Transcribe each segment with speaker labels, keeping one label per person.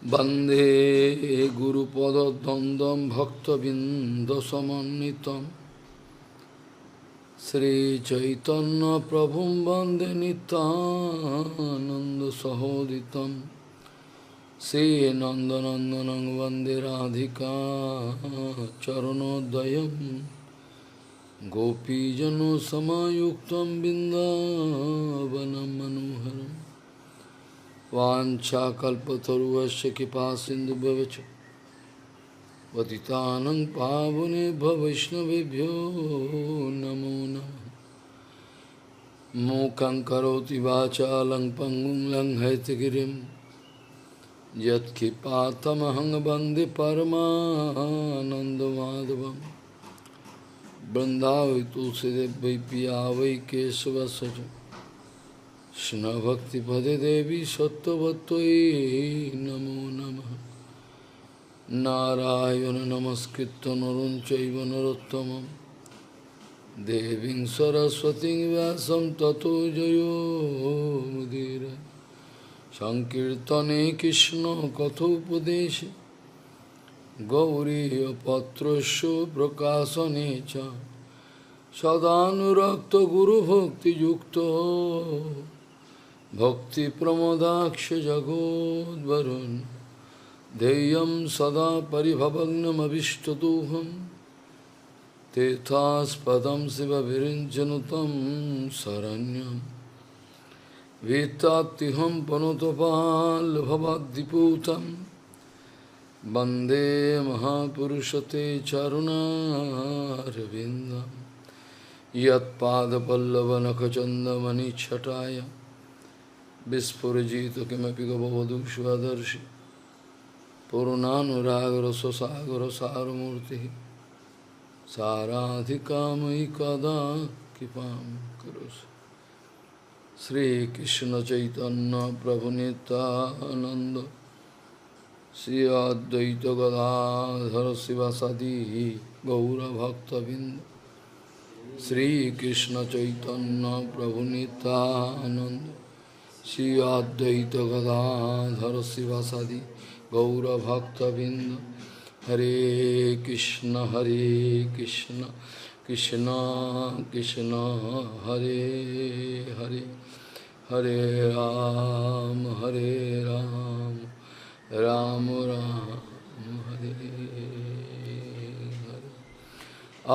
Speaker 1: वंदे गुरुपद्वंद्वं भक्तबिंदसमन्वितं श्रीचैतन्य प्रभु वंदे नित्यानंदसहोदितं श्रीनंदनंदनं वंदे राधिका चरणोदयं गोपीजनसमायुक्तं बिन्दावनं मनोहरम् वाञ्छाकल्पतरुश्च कृपासिन्धुभ्यश्च पतितानं पावनेभ्यो वैष्णवेभ्यो नमो नमः। मूकं करोति वाचालं पङ्गुं लङ्घयितगिरिं यत्कृपातमहं वन्दे परमानन्दमाधवं। वृन्दावै तुलसीदेव वै पिया वै केशवस्य च कृष्ण भक्ति पदे देवी सत्वत्वयि नमो नमः। नारायण नमस्कृत्य नरं चैव नरोत्तमं देवीं सरस्वतीं व्यासं ततो जयो मुदीरये। संकीर्तने कृष्ण कथोपदेशे गौरीयपत्रस्य प्रकाशने च सदानुरक्त गुरुभक्तियुक्तो भक्ति प्रमोदाक्ष जगोद्वरुन् ध्येयं सदा परिभवग्नमभिष्टदोहं तीर्थास्पदं शिवविरिञ्चनुतं शरण्यं वित्तात्तिहं पनुतपाल्भवद्दिपूतं वन्दे महापुरुषते चरुणारविन्दम् यत्पादपल्लवनखचन्दमणिच्छटाय विस्फुरजित किमपि गववधू स्वदर्शि पूर्णानुरागरससागरसारमूर्तिः साराधिकामयि कदा कृपां करोसि। श्रीकृष्ण चैतन्य प्रभु नित्यानन्द श्री अद्वैत गदाधर शिवासादि गौरभक्तबिंद श्री कृष्ण चैतन्य प्रभु नित्यानंद श्री अद्वैत गदाधर शिवासादि गौरभक्तबिंद। हरे कृष्ण कृष्ण कृष्ण हरे हरे हरे राम राम राम हरे हरे।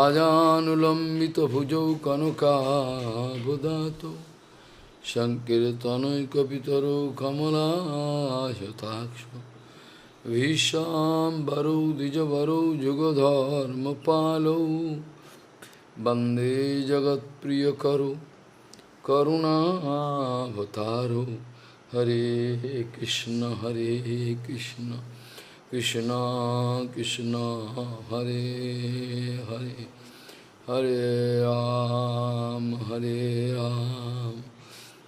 Speaker 1: आजानुलंबित भुजौ कनकाबुदातो संकीर्तनैकपितरो कमलायताक्षो विशाम्बरौ द्विजवरौ जुगधर्मपालौ वन्दे जगत्प्रियकरो करुणावतारो। हरे कृष्ण कृष्ण कृष्ण हरे हरे हरे राम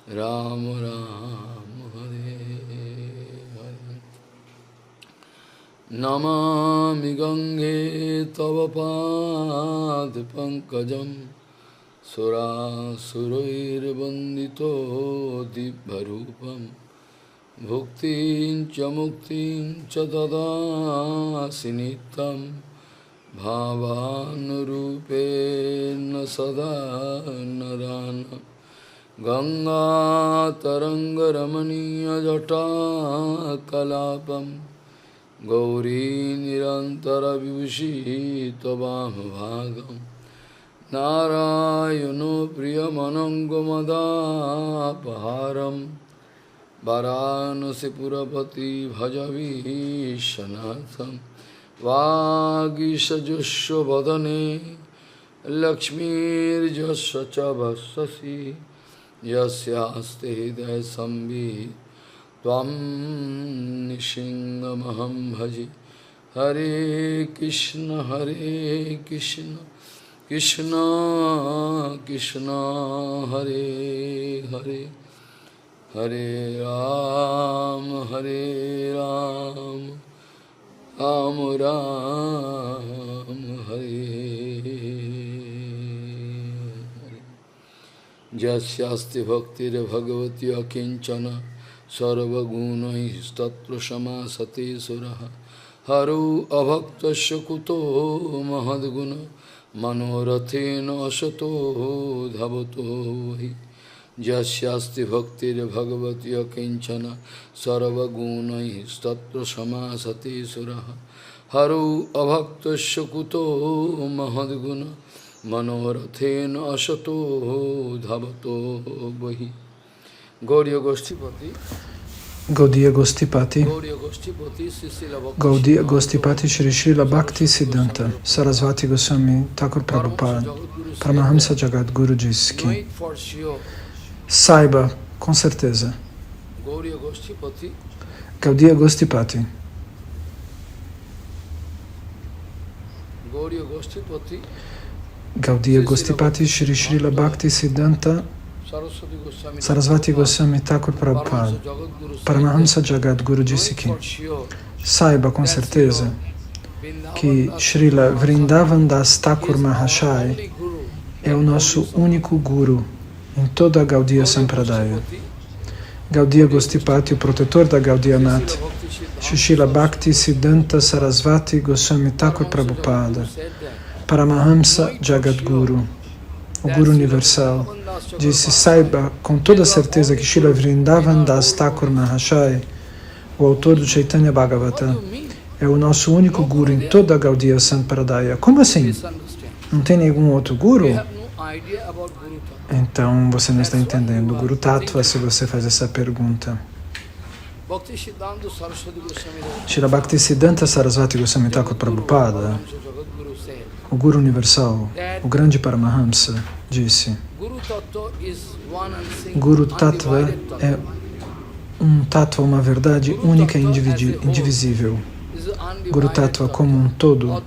Speaker 1: राम राम हरे हरे। नमामि गंगे तव पादपङ्कजं सुरासुरैर्वन्दितो दिव्यरूपं भुक्तिं च मुक्तिं च ददासि नित्यं भावानुरूपेण सदा नरानं। गंगातरङ्गरमणीयजटाकलापं गौरी निरन्तरविभूषी त्ववामभागं नारायणो प्रियमनङ्गमदापहारं वाराणसीपुरपति भजवीशनाथं। वागीशजुष्व वदने लक्ष्मीर्यस्य च वक्षसि यस्यास्ते हृदय संवित् त्वं निशिङ्गमहं भजे। हरे कृष्ण कृष्ण कृष्ण हरे हरे हरे राम राम राम हरे हरे। यस्यास्ति भक्तिर्भगवती अकिंचन sarvagunais tatra samasate suraha. Haru avaktasya kuto mahadguna manorathena asato dhavato vahi. Jasyasti bhaktir bhagavati akinchana sarvagunai tatra samasate suraha. Haru avaktasya kuto mahadguna manorathena asato dhavato vahi. Gauriya Goshtipati
Speaker 2: Gaudiya Gostipati Gaudiya Gostipati Shri Srila Bhakti Siddhanta Sarasvati Goswami Thakur Prabhupada Paramahamsa Jagadguru disse que saiba com certeza Gaudiya Gostipati Gaudiya Gostipati Shri Srila Bhakti Siddhanta Sarasvati Goswami Thakur Prabhupada Paramahamsa Jagadguru disse que saiba com certeza que Srila Vrindavan Das Thakur Mahashaya é o nosso único Guru em toda a Gaudiya Sampradaya. Gaudiya Gostipati, o protetor da Gaudiya Nath, Srila Bhakti Siddhanta Sarasvati Goswami Thakur Prabhupada Paramahamsa Jagadguru, o Guru Universal, disse, saiba com toda certeza que Srila Vrindavan Das Thakur Mahashaya, o autor do Chaitanya Bhagavata, é o nosso único Guru em toda a Gaudiya Sampradaya. Como assim? Não tem nenhum outro Guru? Então você não está entendendo o Guru Tattva se você faz essa pergunta. Srila Bhakti Siddhanta Sarasvati Goswami Thakur Prabhupada, o Guru Universal, o grande Paramahamsa, disse, Guru Tattva é um Tattva, uma verdade única e indivisível. Guru Tattva como um todo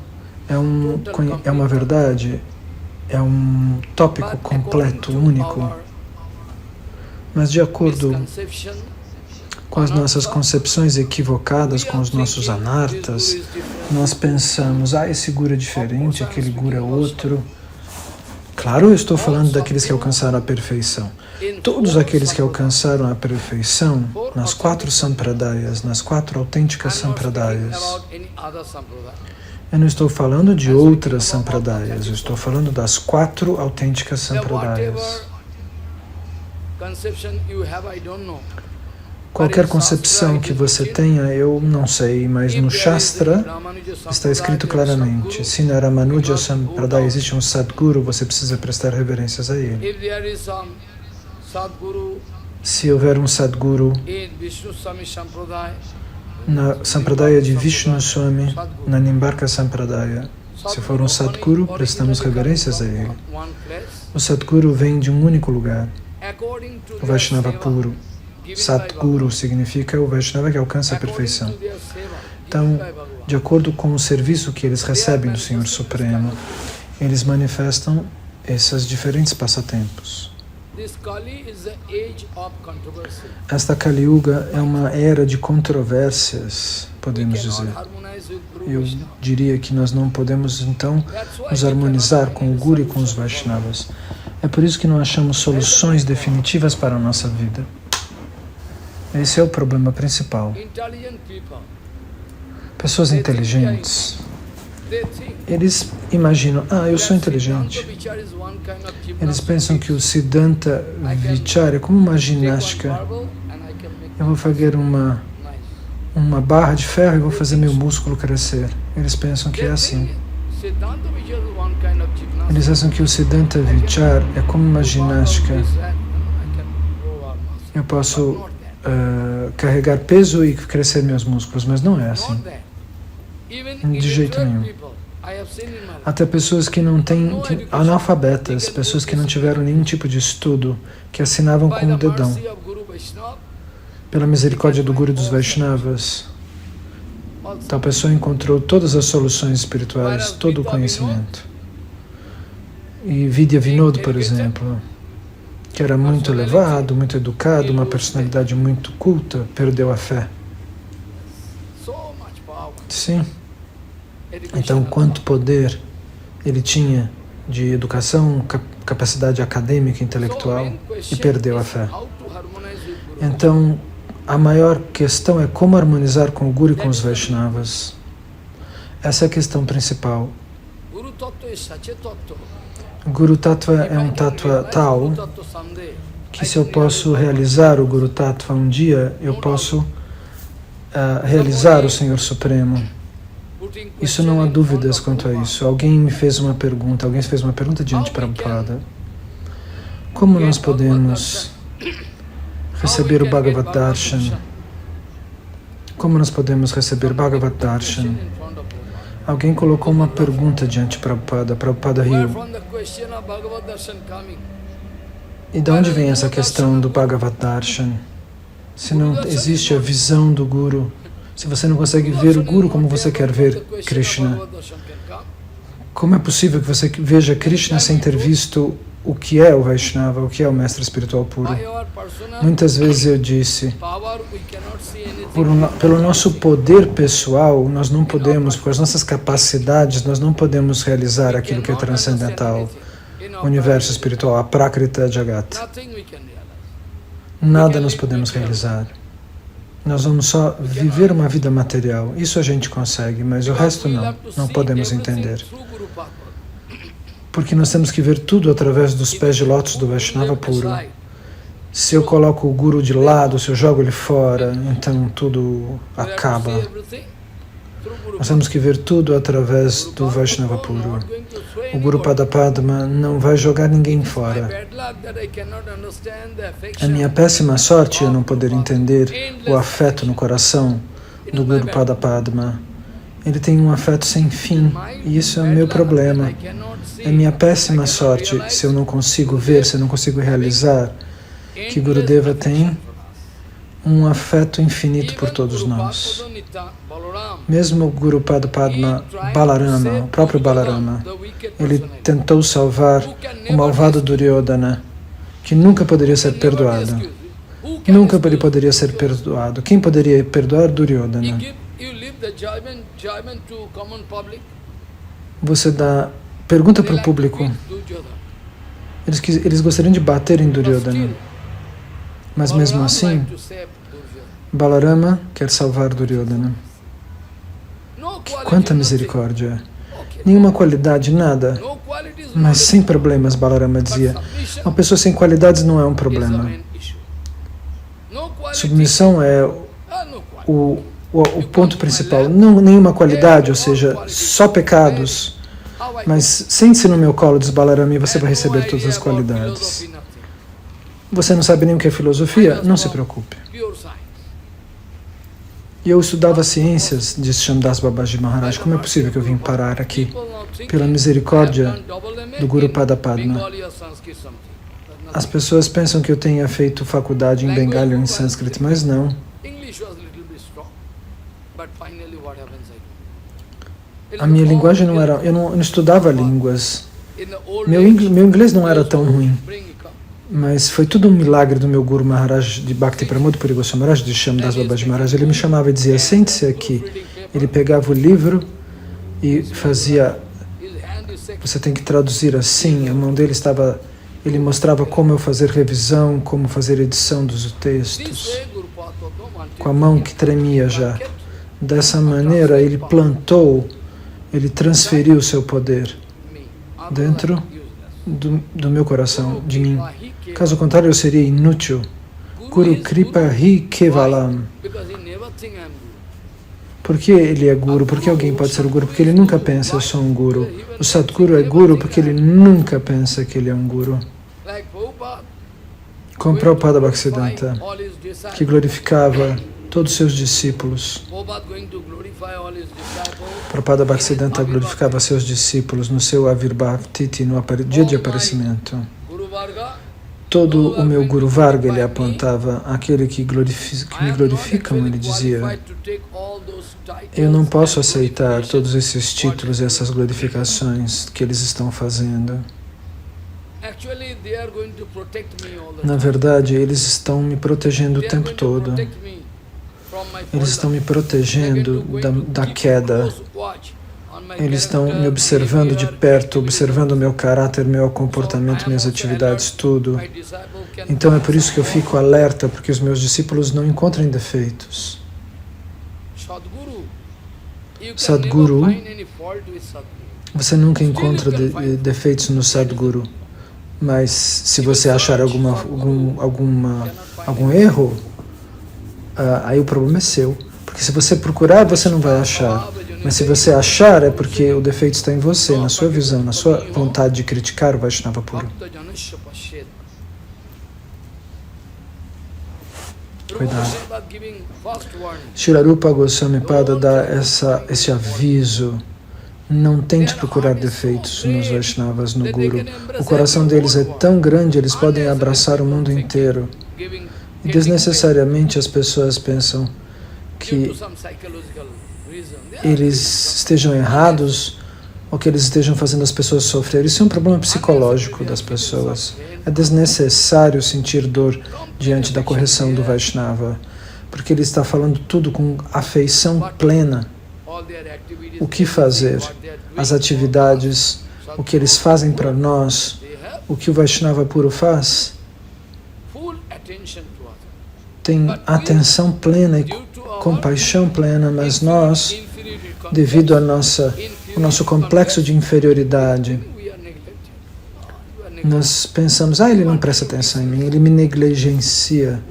Speaker 2: é uma verdade, é um tópico completo, único. Mas de acordo com as nossas concepções equivocadas, com os nossos anartas, nós pensamos, esse Guru é diferente, aquele Guru é outro. Claro, eu estou falando daqueles que alcançaram a perfeição. Todos aqueles que alcançaram a perfeição nas 4 sampradayas, nas 4 autênticas sampradayas. Eu não estou falando de outras sampradayas, eu estou falando das 4 autênticas sampradayas. Qualquer concepção que você tenha, eu não sei, mas no Shastra está escrito claramente, se na Ramanuja Sampradaya existe um Sadguru, você precisa prestar reverências a ele. Se houver um Sadguru na Sampradaya de Vishnu Swami, na Nimbarka Sampradaya, se for um Sadguru, prestamos reverências a ele. O Sadguru vem de um único lugar, o Vaishnava puro. Satguru significa o Vaishnava que alcança a perfeição. Então, de acordo com o serviço que eles recebem do Senhor Supremo, eles manifestam esses diferentes passatempos. Esta Kali Yuga é uma era de controvérsias, podemos dizer. Eu diria que nós não podemos, então, nos harmonizar com o Guru e com os Vaishnavas. É por isso que não achamos soluções definitivas para a nossa vida. Esse é o problema principal. Pessoas inteligentes, eles imaginam, eu sou inteligente. Eles pensam que o Siddhanta Vichara é como uma ginástica. Eu vou fazer uma barra de ferro e vou fazer meu músculo crescer. Eles pensam que é assim. Eles acham que o Siddhanta Vichara é como uma ginástica. Eu posso carregar peso e crescer meus músculos, mas não é assim. De jeito nenhum. Até pessoas que não têm, analfabetas, pessoas que não tiveram nenhum tipo de estudo, que assinavam com o dedão. Pela misericórdia do Guru dos Vaishnavas, tal pessoa encontrou todas as soluções espirituais, todo o conhecimento. E Vidya Vinod, por exemplo, que era muito elevado, muito educado, uma personalidade muito culta, perdeu a fé. Sim. Então, quanto poder ele tinha de educação, capacidade acadêmica, intelectual, e perdeu a fé. Então, a maior questão é como harmonizar com o Guru e com os Vaishnavas. Essa é a questão principal. Guru Tattva é um Tattva tal que se eu posso realizar o Guru Tattva um dia, eu posso realizar o Senhor Supremo. Isso não há dúvidas quanto a isso. Alguém fez uma pergunta diante de Prabhupada. Como nós podemos receber o Bhagavad Darshan? Como nós podemos receber Bhagavad Darshan? Alguém colocou uma pergunta diante de Prabhupada. Prabhupada riu. E de onde vem essa questão do Bhagavad Darshan? Se não existe a visão do Guru, se você não consegue ver o Guru como você quer ver Krishna, como é possível que você veja Krishna sem ter visto o que é o Vaishnava, o que é o Mestre Espiritual Puro? Muitas vezes eu disse, pelo nosso poder pessoal, nós não podemos, por as nossas capacidades, nós não podemos realizar aquilo que é transcendental, o universo espiritual, a Prakrita Jagat. Nada nós podemos realizar. Nós vamos só viver uma vida material. Isso a gente consegue, mas o resto não podemos entender. Porque nós temos que ver tudo através dos pés de lótus do Vaishnava puro. Se eu coloco o Guru de lado, se eu jogo ele fora, então tudo acaba. Nós temos que ver tudo através do Vaishnava puro. O Guru Pada Padma não vai jogar ninguém fora. A minha péssima sorte é não poder entender o afeto no coração do Guru Pada Padma. Ele tem um afeto sem fim, e isso é o meu problema. É minha péssima sorte se eu não consigo ver, se eu não consigo realizar que Gurudeva tem um afeto infinito por todos nós. Mesmo o Guru Pada Padma Balarama, o próprio Balarama, ele tentou salvar o malvado Duryodhana, que nunca poderia ser perdoado. Nunca ele poderia ser perdoado. Quem poderia perdoar Duryodhana? Você dá... Pergunta para o público. Eles gostariam de bater em Duryodhana. Mas mesmo assim, Balarama quer salvar Duryodhana. Quanta misericórdia! Nenhuma qualidade, nada. Mas sem problemas, Balarama dizia. Uma pessoa sem qualidades não é um problema. Submissão é o ponto principal. Não, nenhuma qualidade, ou seja, só pecados. Mas sente-se no meu colo, diz Balarama, e você vai receber todas as qualidades. Você não sabe nem o que é filosofia? Não se preocupe. E eu estudava ciências, disse Shamdas Babaji Maharaj. Como é possível que eu vim parar aqui? Pela misericórdia do Guru Pada Padma. As pessoas pensam que eu tenha feito faculdade em Bengali ou em sânscrito, mas não. A minha linguagem não era... Eu não estudava línguas. Meu inglês não era tão ruim. Mas foi tudo um milagre do meu Guru Maharaj de Bhakti Pramod Puri Goswami Maharaj, de Shamdas Babaji Maharaj. Ele me chamava e dizia, sente-se aqui. Ele pegava o livro e fazia... Você tem que traduzir assim. A mão dele estava... Ele mostrava como eu fazer revisão, como fazer edição dos textos. Com a mão que tremia já. Dessa maneira, ele plantou, ele transferiu o seu poder dentro do meu coração, de mim. Caso contrário, eu seria inútil. Guru Kripa Hi Kevalam. Por que ele é Guru? Por que alguém pode ser Guru? Porque ele nunca pensa, eu sou um Guru. O Sadguru é Guru porque ele nunca pensa que ele é um Guru. Como Prabhupada Bhaktisiddhanta, que glorificava todos os seus discípulos. Prabhupada Bhaktisiddhanta glorificava seus discípulos no seu Avirbhav Titi, no dia de aparecimento. Todo o meu Guru Varga ele apontava, aquele que me glorificam, ele dizia, eu não posso aceitar todos esses títulos e essas glorificações que eles estão fazendo. Na verdade, eles estão me protegendo o tempo todo. Eles estão me protegendo da queda. Eles estão me observando de perto, observando o meu caráter, meu comportamento, minhas atividades, tudo. Então é por isso que eu fico alerta, porque os meus discípulos não encontram defeitos. Sadguru, você nunca encontra defeitos no Sadguru, mas se você achar algum erro, aí o problema é seu. Porque se você procurar, você não vai achar. Mas se você achar, é porque o defeito está em você, na sua visão, na sua vontade de criticar o Vaishnava puro. Cuidado. Srila Rupa Goswami Pada dá esse aviso. Não tente procurar defeitos nos Vaishnavas, no Guru. O coração deles é tão grande, eles podem abraçar o mundo inteiro. E desnecessariamente as pessoas pensam que eles estejam errados ou que eles estejam fazendo as pessoas sofrer. Isso é um problema psicológico das pessoas. É desnecessário sentir dor diante da correção do Vaishnava, porque ele está falando tudo com afeição plena. O que fazer, as atividades, o que eles fazem para nós, o que o Vaishnava puro faz, tem atenção plena e compaixão plena, mas nós, devido ao nosso complexo de inferioridade, nós pensamos, ele não presta atenção em mim, ele me negligencia.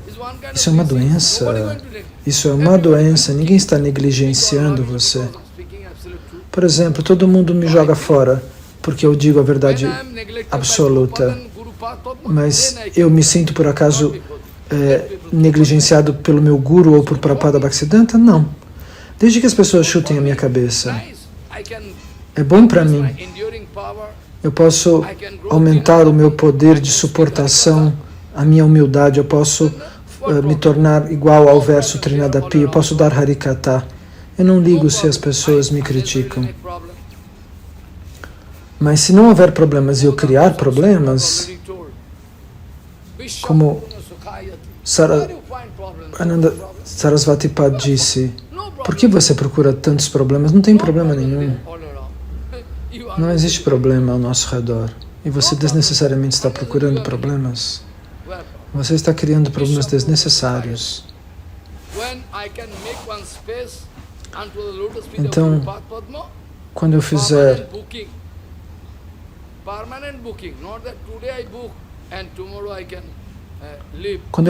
Speaker 2: Isso é uma doença. Isso é uma doença. Ninguém está negligenciando você. Por exemplo, todo mundo me joga fora porque eu digo a verdade absoluta. Mas eu me sinto, por acaso, negligenciado pelo meu guru ou por Prabhupada Bhaktisiddhanta? Não. Desde que as pessoas chutem a minha cabeça, é bom para mim. Eu posso aumentar o meu poder de suportação, a minha humildade, eu posso me tornar igual ao verso Trinadapi, eu posso dar Harikata. Eu não ligo se as pessoas me criticam. Mas se não houver problemas e eu criar problemas, como Ananda Sarasvati Pad disse, por que você procura tantos problemas? Não tem problema nenhum. Não existe problema ao nosso redor. E você desnecessariamente está procurando problemas. Você está criando problemas desnecessários. Então, quando eu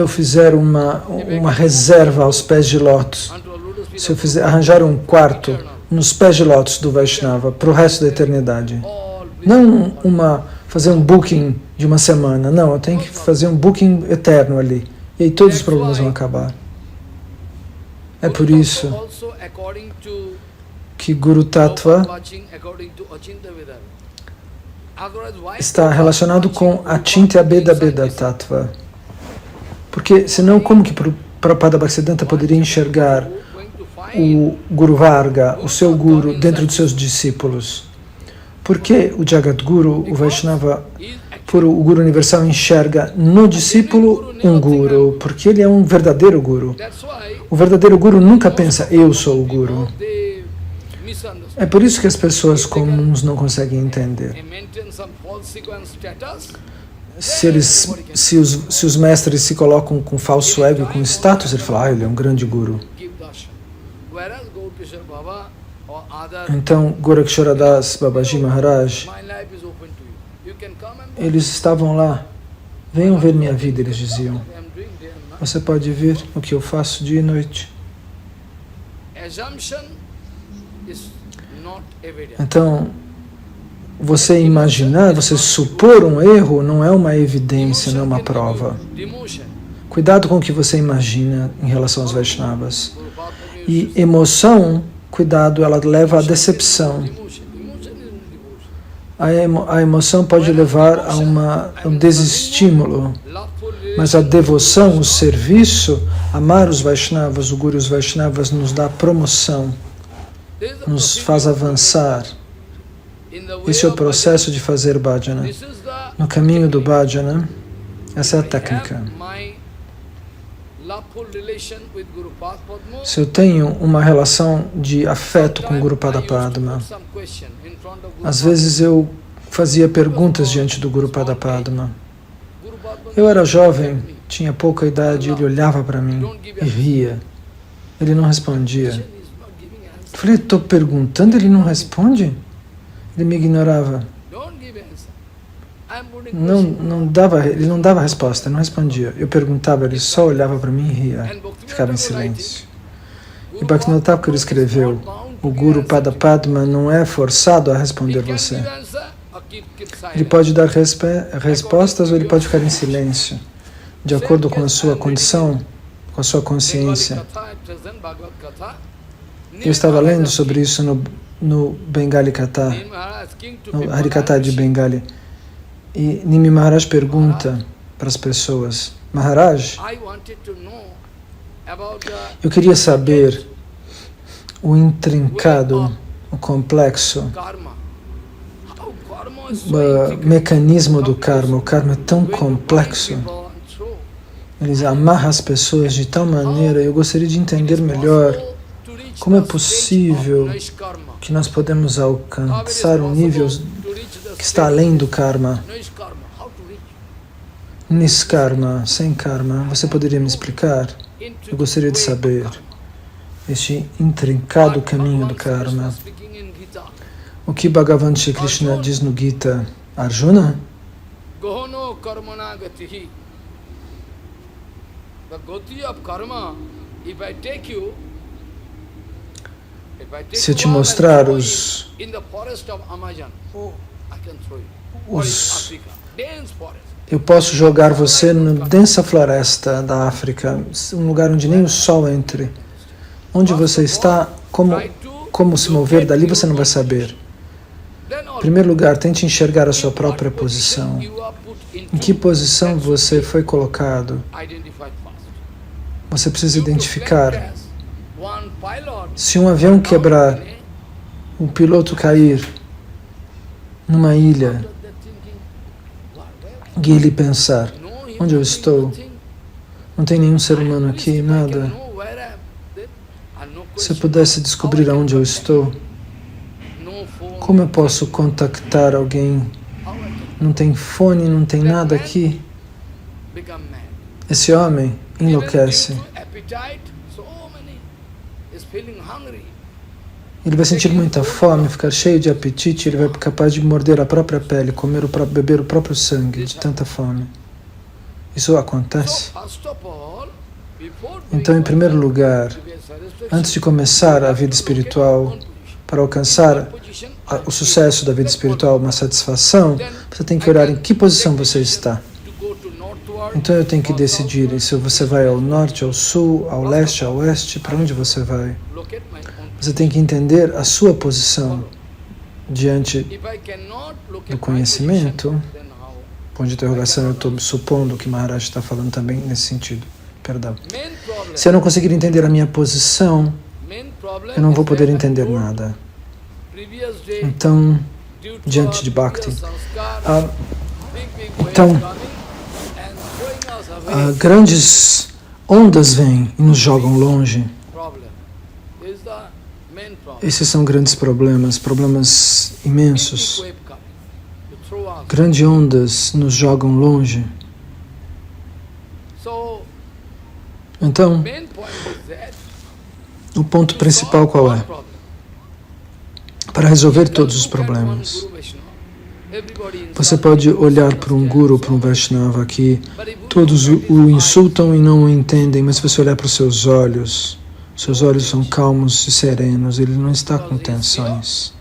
Speaker 2: fizer uma reserva aos pés de lótus, se eu arranjar um quarto nos pés de lótus do Vaishnava para o resto da eternidade, não fazer um booking de uma semana, não, eu tenho que fazer um booking eterno ali, e aí todos os problemas vão acabar. É por isso que Guru Tattva está relacionado com Achintya Beda Beda Tattva. Porque senão como que Prabhupada Bhaktisiddhanta poderia enxergar o Guru Varga, o seu Guru, dentro de seus discípulos? Porque o Jagadguru, o Vaishnava puro, o Guru Universal, enxerga no discípulo um Guru, porque ele é um verdadeiro Guru. O verdadeiro Guru nunca pensa, eu sou o Guru. É por isso que as pessoas comuns não conseguem entender. Se os mestres se colocam com falso ego, com status, ele fala, ele é um grande Guru. Então, Gorakshara Das, Babaji Maharaj, eles estavam lá, venham ver minha vida, eles diziam. Você pode ver o que eu faço dia e noite. Então, você imaginar, você supor um erro não é uma evidência, não é uma prova. Cuidado com o que você imagina em relação aos Vaishnavas. E emoção, cuidado, ela leva à decepção. A emoção pode levar a um desestímulo, mas a devoção, o serviço, amar os Vaishnavas, o Guru e os Vaishnavas nos dá promoção, nos faz avançar. Esse é o processo de fazer bhajana. No caminho do bhajana, essa é a técnica. Se eu tenho uma relação de afeto com Guru Pada Padma, às vezes eu fazia perguntas diante do Guru Pada Padma. Eu era jovem, tinha pouca idade, ele olhava para mim e ria. Ele não respondia. Eu falei, estou perguntando, ele não responde? Ele me ignorava. Ele não dava resposta, não respondia. Eu perguntava, ele só olhava para mim e ria, ficava em silêncio. E Bhaktivinoda Thakur escreveu, o Guru Pada Padma não é forçado a responder você. Ele pode dar respostas ou ele pode ficar em silêncio, de acordo com a sua condição, com a sua consciência. Eu estava lendo sobre isso no Bengali Katha, no Harikatha de Bengali. E Nimi Maharaj pergunta para as pessoas, Maharaj, eu queria saber o intrincado, o complexo mecanismo do karma. O karma é tão complexo. Eles amarram as pessoas de tal maneira. Eu gostaria de entender melhor como é possível que nós podemos alcançar um nível que está além do karma. Niskarma, sem karma. Você poderia me explicar? Eu gostaria de saber este intrincado caminho do karma. O que Bhagavan Shri Krishna diz no Gita, Arjuna? Se eu te mostrar eu posso jogar você na densa floresta da África, um lugar onde nem o sol entre. Onde você está, como se mover dali, você não vai saber. Em primeiro lugar, tente enxergar a sua própria posição. Em que posição você foi colocado? Você precisa identificar. Se um avião quebrar, um piloto cair numa ilha, e ele pensar, onde eu estou? Não tem nenhum ser humano aqui, nada. Se eu pudesse descobrir aonde eu estou, como eu posso contactar alguém? Não tem fone, não tem nada aqui. Esse homem enlouquece. Ele vai sentir muita fome, ficar cheio de apetite, ele vai ser capaz de morder a própria pele, beber o próprio sangue de tanta fome. Isso acontece? Então, em primeiro lugar, antes de começar a vida espiritual, para alcançar o sucesso da vida espiritual, uma satisfação, você tem que olhar em que posição você está. Então eu tenho que decidir se você vai ao norte, ao sul, ao leste, ao oeste, para onde você vai. Você tem que entender a sua posição diante do conhecimento. Ponto de interrogação, eu estou supondo que Maharaj está falando também nesse sentido. Perdão. Se eu não conseguir entender a minha posição, eu não vou poder entender nada. Então, diante de Bhakti, grandes ondas vêm e nos jogam longe. Esses são grandes problemas imensos. Grandes ondas nos jogam longe. Então, o ponto principal qual é? Para resolver todos os problemas, você pode olhar para um guru, para um Vaishnava que todos o insultam e não o entendem, mas se você olhar para os seus olhos são calmos e serenos, ele não está com tensões,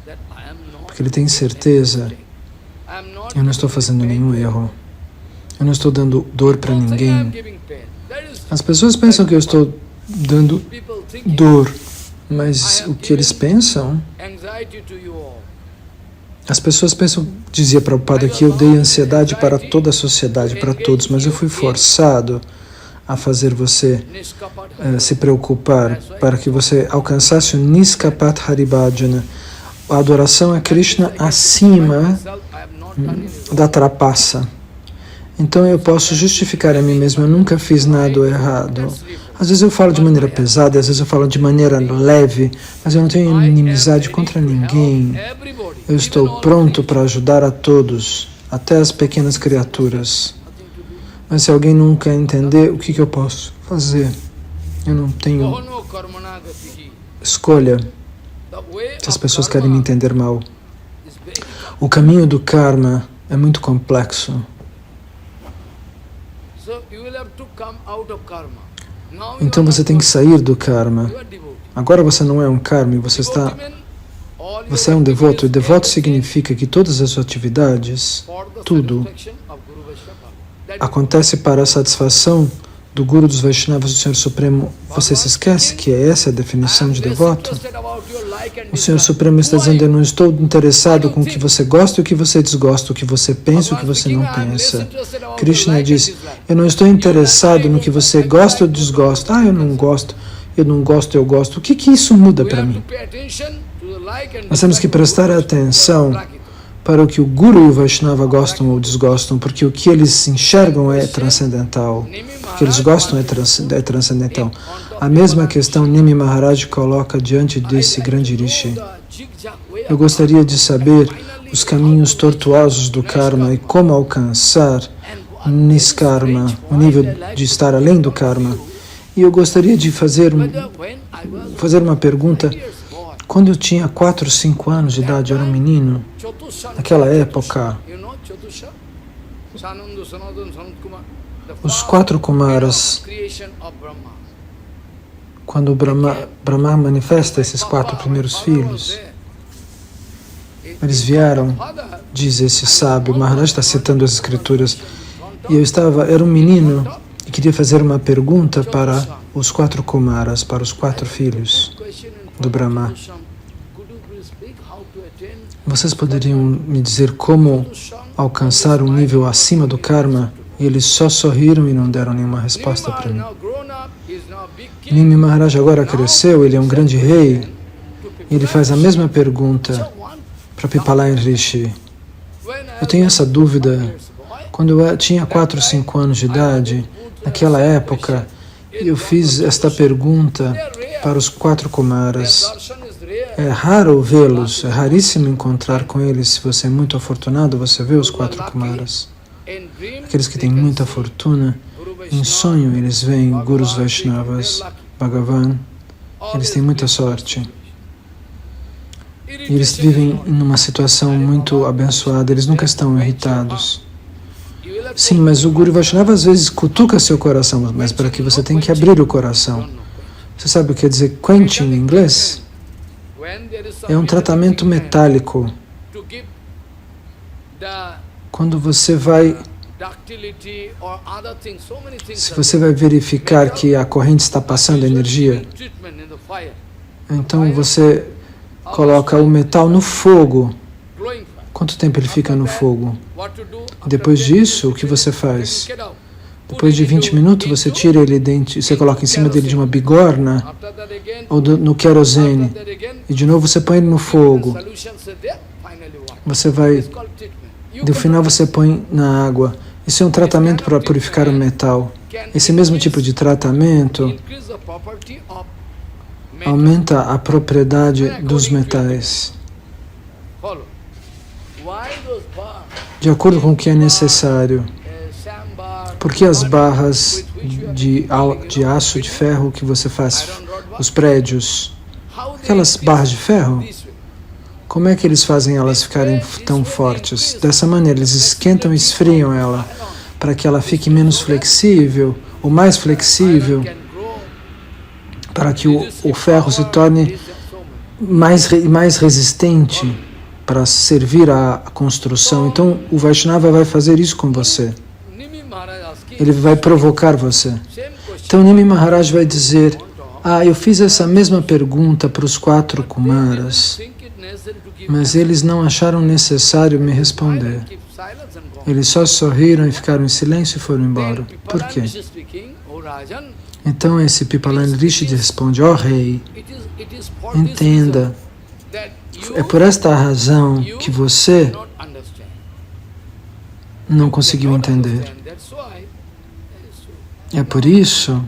Speaker 2: porque ele tem certeza, eu não estou fazendo nenhum erro, eu não estou dando dor para ninguém. As pessoas pensam que eu estou dando dor, mas o que eles pensam... As pessoas pensam, dizia Prabhupada, que eu dei ansiedade para toda a sociedade, para todos, mas eu fui forçado a fazer você se preocupar para que você alcançasse o Niskapat Haribhajana, a adoração a Krishna acima da trapaça. Então eu posso justificar a mim mesmo, eu nunca fiz nada errado. Às vezes eu falo de maneira pesada, às vezes eu falo de maneira leve, mas eu não tenho inimizade contra ninguém. Eu estou pronto para ajudar a todos, até as pequenas criaturas. Mas se alguém não quer entender, o que eu posso fazer? Eu não tenho escolha. Se as pessoas querem me entender mal. O caminho do karma é muito complexo. Então você tem que sair do karma. Agora você não é um karma, você é um devoto. E devoto significa que todas as suas atividades, tudo, acontece para a satisfação do Guru dos Vaishnavas, do Senhor Supremo. Você se esquece que essa é a definição de devoto? O Senhor Supremo está dizendo: eu não estou interessado com o que você gosta e o que você desgosta, o que você pensa e o que você não pensa. Krishna diz: eu não estou interessado no que você gosta ou desgosta. Eu não gosto, eu gosto. O que isso muda para mim? Nós temos que prestar atenção para o que o Guru e o Vaishnava gostam ou desgostam, porque o que eles enxergam é transcendental. O que eles gostam é transcendental. A mesma questão Nimi Maharaj coloca diante desse grande Rishi. Eu gostaria de saber os caminhos tortuosos do karma e como alcançar Niskarma, o nível de estar além do karma. E eu gostaria de fazer uma pergunta. Quando eu tinha 4 ou 5 anos de idade, eu era um menino, naquela época, os 4 Kumaras, quando Brahma manifesta esses 4 primeiros filhos, eles vieram, diz esse sábio, Maharaj está citando as escrituras, e era um menino e queria fazer uma pergunta para os 4 Kumaras, para os 4 filhos do Brahma. Vocês poderiam me dizer como alcançar um nível acima do karma? E eles só sorriram e não deram nenhuma resposta para mim. Nimi Maharaj agora cresceu, ele é um grande rei, e ele faz a mesma pergunta para Pipalayan Rishi. Eu tenho essa dúvida. Quando eu tinha 4 ou 5 anos de idade, naquela época, eu fiz esta pergunta para os 4 Kumaras. É raro vê-los, é raríssimo encontrar com eles. Se você é muito afortunado, você vê os 4 Kumaras. Aqueles que têm muita fortuna, em sonho eles veem Gurus Vaishnavas, Bhagavan, eles têm muita sorte. E eles vivem numa situação muito abençoada, eles nunca estão irritados. Sim, mas o Guru Vaishnava às vezes cutuca seu coração, mas para que você tem que abrir o coração. Você sabe o que quer dizer quenching em inglês? É um tratamento metálico. Quando você vai, se você vai verificar que a corrente está passando energia, então você coloca o metal no fogo. Quanto tempo ele fica no fogo? Depois disso, o que você faz? Depois de 20 minutos, você tira ele dentro, você coloca em cima dele de uma bigorna ou no querosene. E de novo você põe ele no fogo. Você vai, no final você põe na água. Isso é um tratamento para purificar o metal. Esse mesmo tipo de tratamento aumenta a propriedade dos metais, de acordo com o que é necessário. Porque as barras de aço, de ferro que você faz, os prédios, aquelas barras de ferro, como é que eles fazem elas ficarem tão fortes? Dessa maneira, eles esquentam e esfriam ela, para que ela fique menos flexível, ou mais flexível, para que o ferro se torne mais resistente para servir à construção. Então, o Vaishnava vai fazer isso com você. Ele vai provocar você. Então, Nimi Maharaj vai dizer: eu fiz essa mesma pergunta para os 4 Kumaras, mas eles não acharam necessário me responder. Eles só sorriram e ficaram em silêncio e foram embora. Por quê? Então, esse Pipalayan Rishi responde: rei, entenda, é por esta razão que você não conseguiu entender. É por isso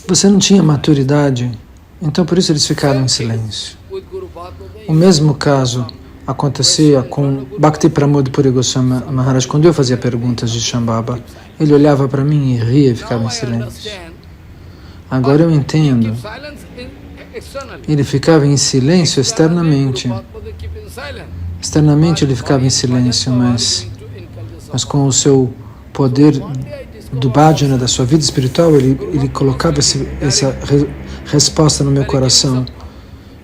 Speaker 2: Você não tinha maturidade, então por isso eles ficaram em silêncio. O mesmo caso acontecia com Bhakti Pramod Puri Goswami Maharaj. Quando eu fazia perguntas de Shambhava, ele olhava para mim e ria e ficava em silêncio. Agora eu entendo. Ele ficava em silêncio externamente. Externamente ele ficava em silêncio, mas com o seu poder do bhajana, da sua vida espiritual, ele colocava essa resposta no meu coração.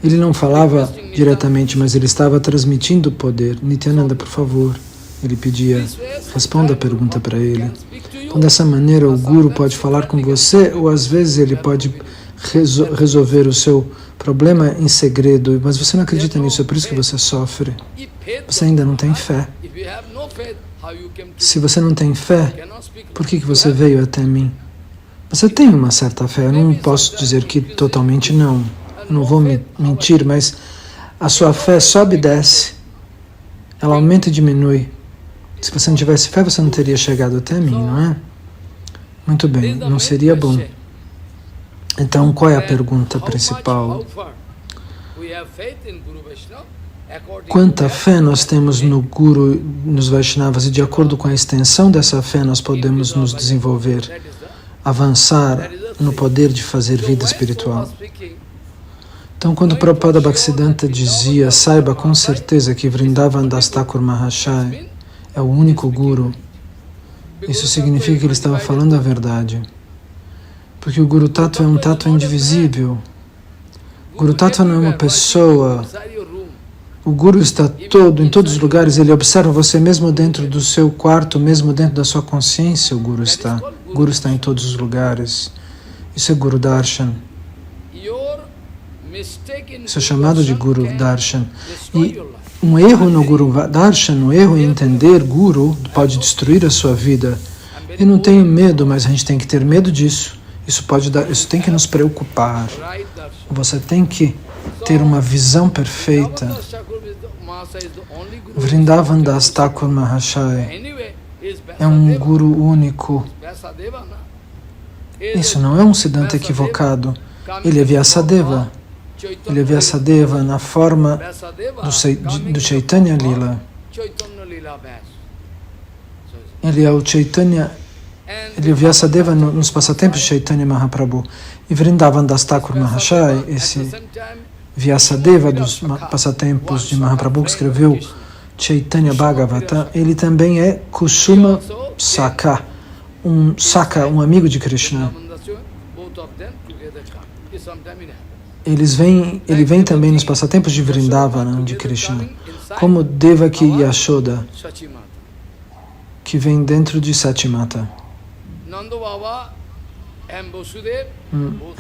Speaker 2: Ele não falava diretamente, mas ele estava transmitindo o poder. Nityananda, por favor, ele pedia, responda a pergunta para ele. Então, dessa maneira, o Guru pode falar com você, ou às vezes ele pode resolver o seu problema em segredo, mas você não acredita nisso, é por isso que você sofre. Você ainda não tem fé. Se você não tem fé, por que você veio até mim? Você tem uma certa fé, eu não posso dizer que totalmente não. Eu não vou mentir, mas a sua fé sobe e desce. Ela aumenta e diminui. Se você não tivesse fé, você não teria chegado até mim, não é? Muito bem, não seria bom. Então, qual é a pergunta principal? Quanta fé nós temos no Guru, nos Vaishnavas, e de acordo com a extensão dessa fé nós podemos nos desenvolver, avançar no poder de fazer vida espiritual. Então, quando Prabhupada Bhaktisiddhanta dizia, saiba com certeza que Vrindavan Das Thakur Mahashaya é o único Guru, isso significa que ele estava falando a verdade. Porque o Guru Tattva é um Tattva indivisível. O Guru Tattva não é uma pessoa. O Guru está em todos os lugares, ele observa você mesmo dentro do seu quarto, mesmo dentro da sua consciência, o Guru está. O Guru está em todos os lugares. Isso é Guru Darshan. Isso é chamado de Guru Darshan. E um erro no Guru Darshan, um erro em entender Guru, pode destruir a sua vida. Eu não tenho medo, mas a gente tem que ter medo disso. Isso tem que nos preocupar. Você tem que ter uma visão perfeita. Vrindavan Das Thakur Mahashaya é um Guru único. Isso não é um Siddhanta equivocado. Ele é Vyasadeva. Ele é Vyasadeva na forma do Chaitanya Lila. Ele é o Chaitanya, ele é Vyasadeva nos passatempos de Chaitanya Mahaprabhu. E Vrindavan Das Thakur Mahashaya, esse Vyasadeva dos passatempos de Mahaprabhu, que escreveu Chaitanya Bhagavata, ele também é Kusuma Saka, um amigo de Krishna. Ele vem também nos passatempos de Vrindavana, de Krishna, como Devaki e Yashoda, que vem dentro de Satimata.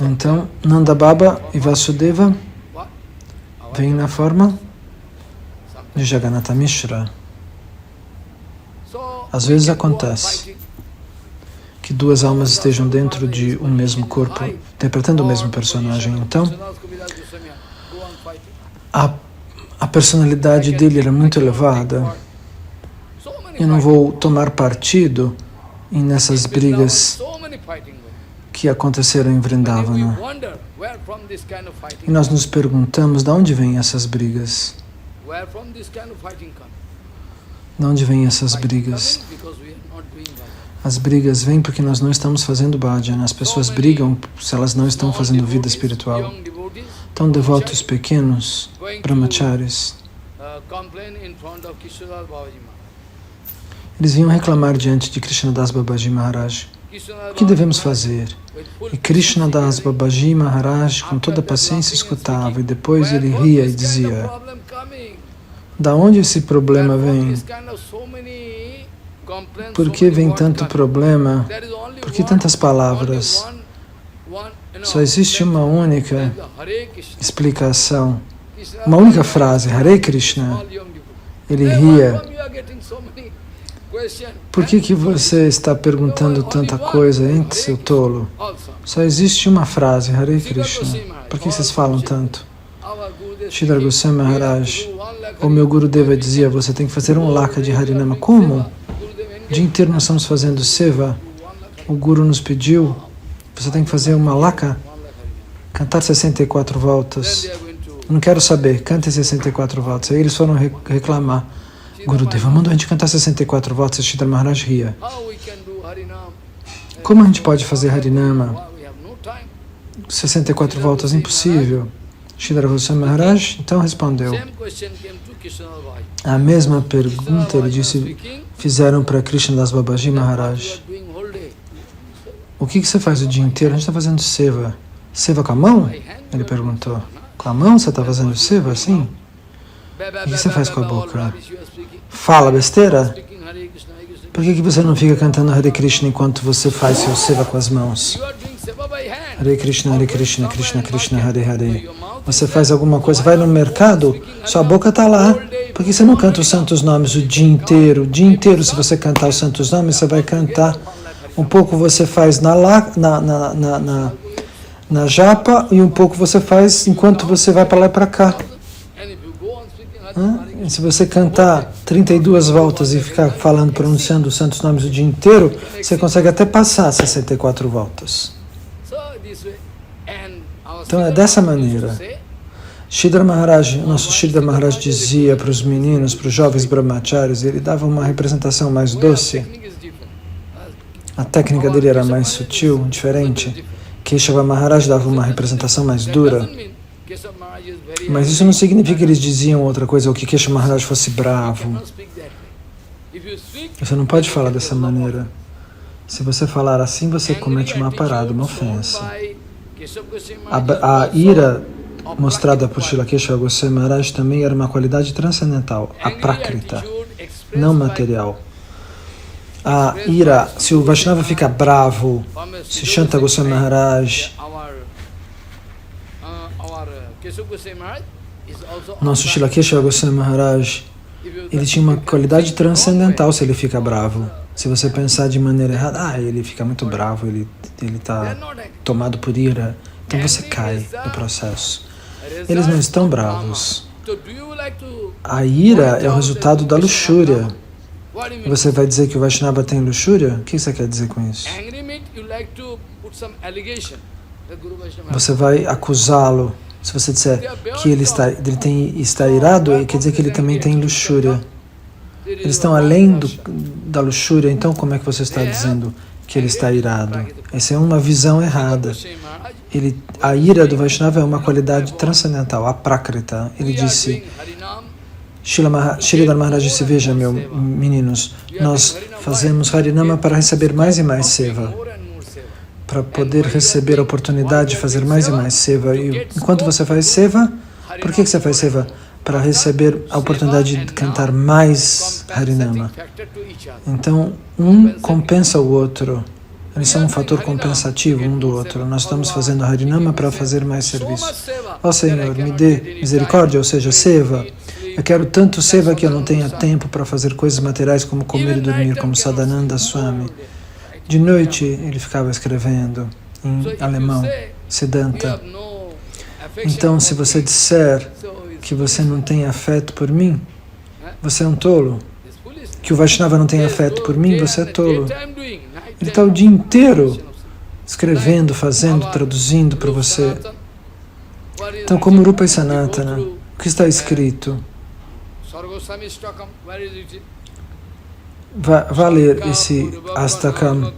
Speaker 2: Então, Nanda Baba e Vasudeva vêm na forma de Jagannatha Mishra. Às vezes acontece que duas almas estejam dentro de um mesmo corpo, interpretando o mesmo personagem. Então, a personalidade dele era muito elevada. Eu não vou tomar partido nessas brigas que aconteceram em Vrindavana. E nós nos perguntamos de onde vêm essas brigas. De onde vêm essas brigas? As brigas vêm porque nós não estamos fazendo bhajana. As pessoas brigam se elas não estão fazendo vida espiritual. Então, devotos pequenos, brahmacharis, eles vinham reclamar diante de Krishnadas Babaji Maharaj. O que devemos fazer? E Krishnadas Babaji Maharaj, com toda a paciência, escutava, e depois ele ria e dizia, da onde esse problema vem? Por que vem tanto problema? Por que tantas palavras? Só existe uma única explicação, uma única frase, Hare Krishna. Ele ria. Por que você está perguntando tanta coisa, hein, seu tolo? Só existe uma frase, Hare Krishna. Por que vocês falam tanto? Sridhar Goswami Maharaj, o meu Gurudeva dizia, você tem que fazer um laka de Harinama. Como? O dia inteiro nós estamos fazendo seva. O Guru nos pediu Você tem que fazer uma laca, cantar 64 voltas. Eu não quero saber, cante 64 voltas. Aí eles foram reclamar. Gurudeva mandou a gente cantar 64 voltas, e Sridhar Maharaj ria. Como a gente pode fazer Harinama? 64 voltas, impossível. Sridhar Goswami Maharaj então respondeu. A mesma pergunta, ele disse, fizeram para Krishnadas Babaji Maharaj. O que você faz o dia inteiro? A gente está fazendo seva. Seva com a mão? Ele perguntou. Com a mão você está fazendo seva assim? O que você faz com a boca? Fala besteira? Por que você não fica cantando Hare Krishna enquanto você faz seu seva com as mãos? Hare Krishna, Krishna Krishna, Hare Hare. Você faz alguma coisa, vai no mercado, sua boca está lá. Por que você não canta os santos nomes o dia inteiro? O dia inteiro, se você cantar os santos nomes, você vai cantar. Um pouco você faz na japa e um pouco você faz enquanto você vai para lá e para cá. E se você cantar 32 voltas e ficar falando, pronunciando os santos nomes o dia inteiro, você consegue até passar 64 voltas. Então é dessa maneira. Sridhar Maharaj, nosso Sridhar Maharaj dizia para os meninos, para os jovens brahmacharis, ele dava uma representação mais doce. A técnica dele era mais sutil, diferente. Keshava Maharaj dava uma representação mais dura. Mas isso não significa que eles diziam outra coisa, ou que Keshava Maharaj fosse bravo. Você não pode falar dessa maneira. Se você falar assim, você comete uma parada, uma ofensa. A ira mostrada por Srila Keshava Goswami Maharaj também era uma qualidade transcendental, a prakrita, não material. A ira, se o Vaishnava fica bravo, se Shanta Goswami Maharaj, nosso Srila Keshava Goswami Maharaj, ele tinha uma qualidade transcendental se ele fica bravo. Se você pensar de maneira errada, ele fica muito bravo, ele está tomado por ira, então você cai no processo. Eles não estão bravos. A ira é o resultado da luxúria. Você vai dizer que o Vaishnava tem luxúria? O que você quer dizer com isso? Você vai acusá-lo. Se você disser que ele está irado, quer dizer que ele também tem luxúria. Eles estão além da luxúria, então como é que você está dizendo que ele está irado? Essa é uma visão errada. A ira do Vaishnava é uma qualidade transcendental, a prakrita. Ele disse, Sridhar Maharaj disse, veja, meninos, nós fazemos Harinama para receber mais e mais seva, para poder receber a oportunidade de fazer mais e mais seva. E enquanto você faz seva, por que você faz seva? Para receber a oportunidade de cantar mais Harinama. Então, um compensa o outro. Eles são um fator compensativo um do outro. Nós estamos fazendo Harinama para fazer mais serviço. Ó Senhor, me dê misericórdia, ou seja, seva. Eu quero tanto seva que eu não tenha tempo para fazer coisas materiais como comer e dormir, como Sadananda Swami. De noite ele ficava escrevendo em alemão, Siddhanta. Então, se você disser que você não tem afeto por mim, você é um tolo. Que o Vaishnava não tem afeto por mim, você é tolo. Ele está o dia inteiro escrevendo, fazendo, traduzindo para você. Então, como Rupa e Sanatana, o que está escrito? Vá ler esse Astakam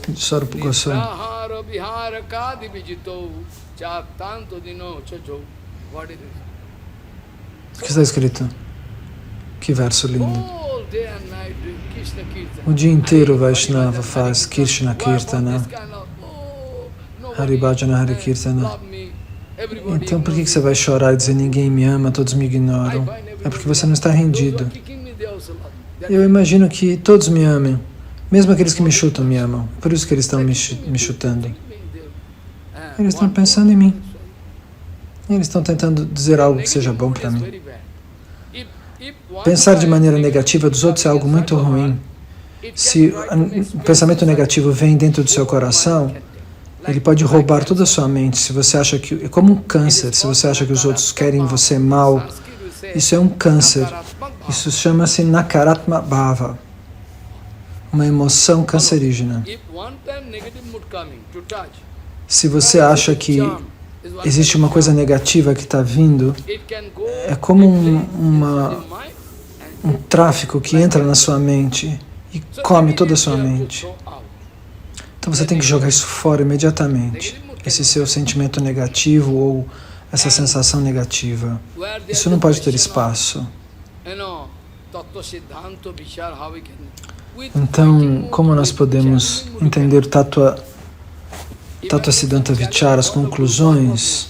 Speaker 2: de Sarupa Goswami. O que está escrito? Que verso lindo. O dia inteiro Vaishnava faz Krishna Kirtana, Hari Bhajana, Hari Kirtana. Então por que você vai chorar e dizer ninguém me ama, todos me ignoram? É porque você não está rendido. Eu imagino que todos me amem, mesmo aqueles que me chutam me amam. Por isso que eles estão me chutando. Eles estão pensando em mim. Eles estão tentando dizer algo que seja bom para mim. Pensar de maneira negativa dos outros é algo muito ruim. Se o pensamento negativo vem dentro do seu coração, ele pode roubar toda a sua mente. Se você acha que é como um câncer, se você acha que os outros querem você mal, isso é um câncer. Isso chama-se Nakaratma Bhava. uma emoção cancerígena. Se você acha que existe uma coisa negativa que está vindo, é como um tráfico que entra na sua mente e come toda a sua mente. Então você tem que jogar isso fora imediatamente, esse seu sentimento negativo ou essa sensação negativa. Isso não pode ter espaço. Então, como nós podemos entender Tattva Siddhanta Vichara, as conclusões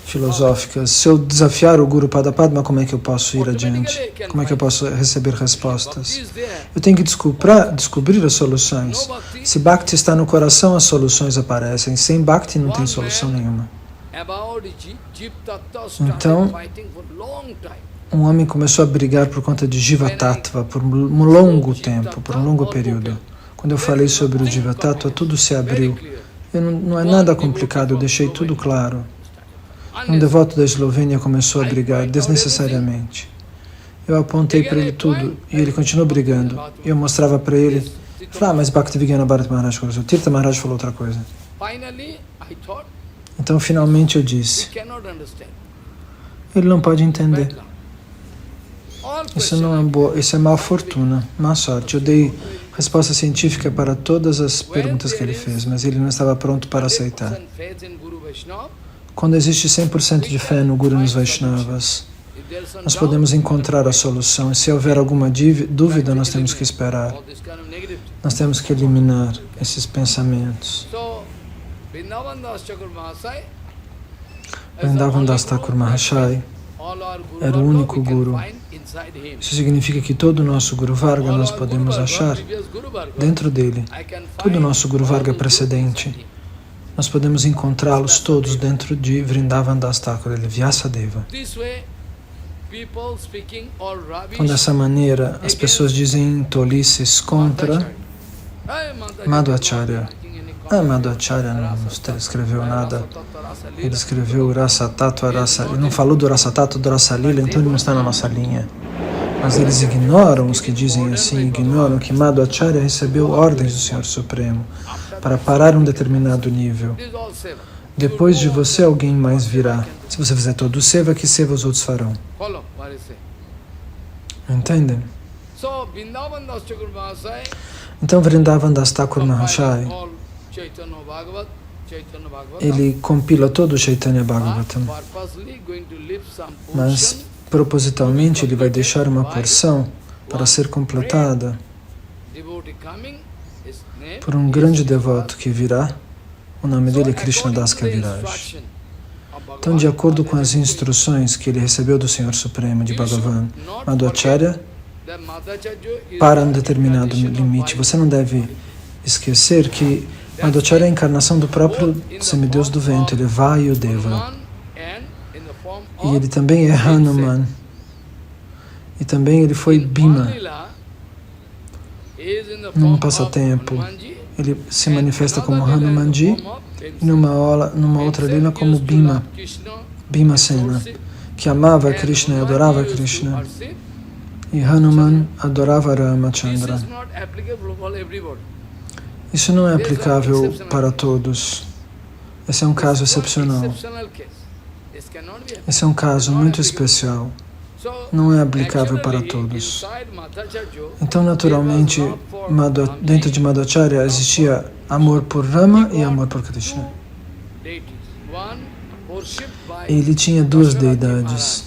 Speaker 2: filosóficas? Se eu desafiar o Guru Padapadma, como é que eu posso ir adiante? Como é que eu posso receber respostas? Eu tenho que descobrir as soluções. Se Bhakti está no coração, as soluções aparecem. Sem Bhakti não tem solução nenhuma. Então, um homem começou a brigar por conta de Jiva Tattva por um longo tempo, por um longo período. Quando eu falei sobre o Jiva Tattva, tudo se abriu. Não é nada complicado, eu deixei tudo claro. Um devoto da Eslovênia começou a brigar desnecessariamente. Eu apontei para ele tudo e ele continuou brigando. E eu mostrava para ele, mas Bhaktivinoda Bharat Maharaj falou, Tirtha Maharaj falou outra coisa. Então finalmente eu disse, ele não pode entender. Isso não é boa, isso é má fortuna, má sorte. Eu dei resposta científica para todas as perguntas que ele fez, mas ele não estava pronto para aceitar. Quando existe 100% de fé no Guru e nos Vaishnavas, nós podemos encontrar a solução. E se houver alguma dúvida, nós temos que esperar. Nós temos que eliminar esses pensamentos. Vrindavan Das Thakur Mahashaya era o único Guru. Isso significa que todo o nosso Guru Varga nós podemos achar dentro dele. Todo o nosso Guru Varga precedente, nós podemos encontrá-los todos dentro de Vrindavan Das Thakur, ele Vyasadeva. Então, dessa maneira, as pessoas dizem tolices contra Madhvacharya. Madhvacharya não escreveu nada. Ele escreveu Rasa Tattva, ele não falou do Rasa Tattva, do Rasa Lila, então ele não está na nossa linha. Mas eles ignoram, os que dizem assim, ignoram que Madhvacharya recebeu ordens do Senhor Supremo para parar um determinado nível. Depois de você, alguém mais virá. Se você fizer todo o seva, que seva os outros farão? Entendem? Então, Vrindavan Das Thakur Mahashaya, ele compila todo o Chaitanya Bhagavatam, mas propositalmente ele vai deixar uma porção para ser completada por um grande devoto que virá. O nome dele é Krishna Das Kaviraj. Então, de acordo com as instruções que ele recebeu do Senhor Supremo de Bhagavan, Madhvacharya, para um determinado limite, você não deve esquecer que Madhvacharya é a encarnação do próprio semideus do vento, ele é Vayudeva. E ele também é Hanuman. E também ele foi Bhima. Num passatempo, ele se manifesta como Hanumanji e numa outra lila como Bhima, Bhimasena, que amava Krishna e adorava Krishna. E Hanuman adorava Ramachandra. Isso não é aplicável para todos. Esse é um caso excepcional. Esse é um caso muito especial. Não é aplicável para todos. Então, naturalmente, dentro de Madhvacharya existia amor por Rama e amor por Krishna. Ele tinha duas deidades.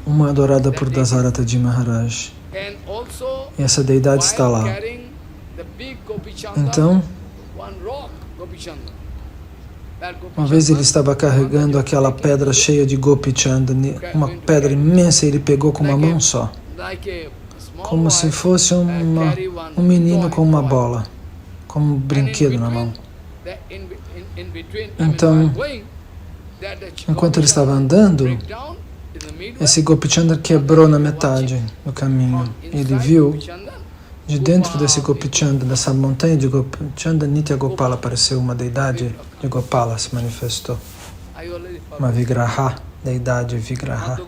Speaker 2: Uma adorada por Dasarataji Maharaj. E essa deidade está lá. Então, uma vez ele estava carregando aquela pedra cheia de Gopi Chanda, uma pedra imensa, e ele pegou com uma mão só, como se fosse um menino com uma bola, como um brinquedo na mão. Então, enquanto ele estava andando, esse Gopi Chanda quebrou na metade do caminho. Ele viu, de dentro desse Gopi Chanda, dessa montanha de Gopi Chanda, Nitya Gopala apareceu, uma deidade de Gopala se manifestou. Uma Vigraha, deidade Vigraha.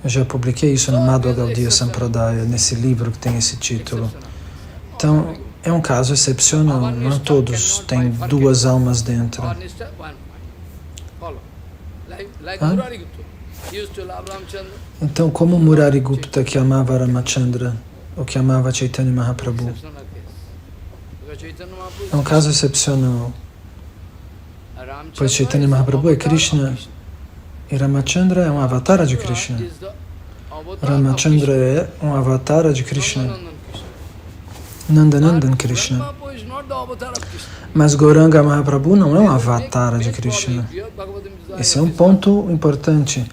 Speaker 2: Eu já publiquei isso no Madhva Gaudiya Sampradaya, nesse livro que tem esse título. Então, é um caso excepcional, não todos têm duas almas dentro. Então, como Murari Gupta, que amava Ramachandra, ou que amava Chaitanya Mahaprabhu, é um caso excepcional, pois Chaitanya Mahaprabhu é Krishna e Ramachandra é um avatar de Krishna. Ramachandra é um avatar de Krishna, Nandanandan Krishna. Mas Gauranga Mahaprabhu não é um avatar de Krishna. Esse é um ponto importante.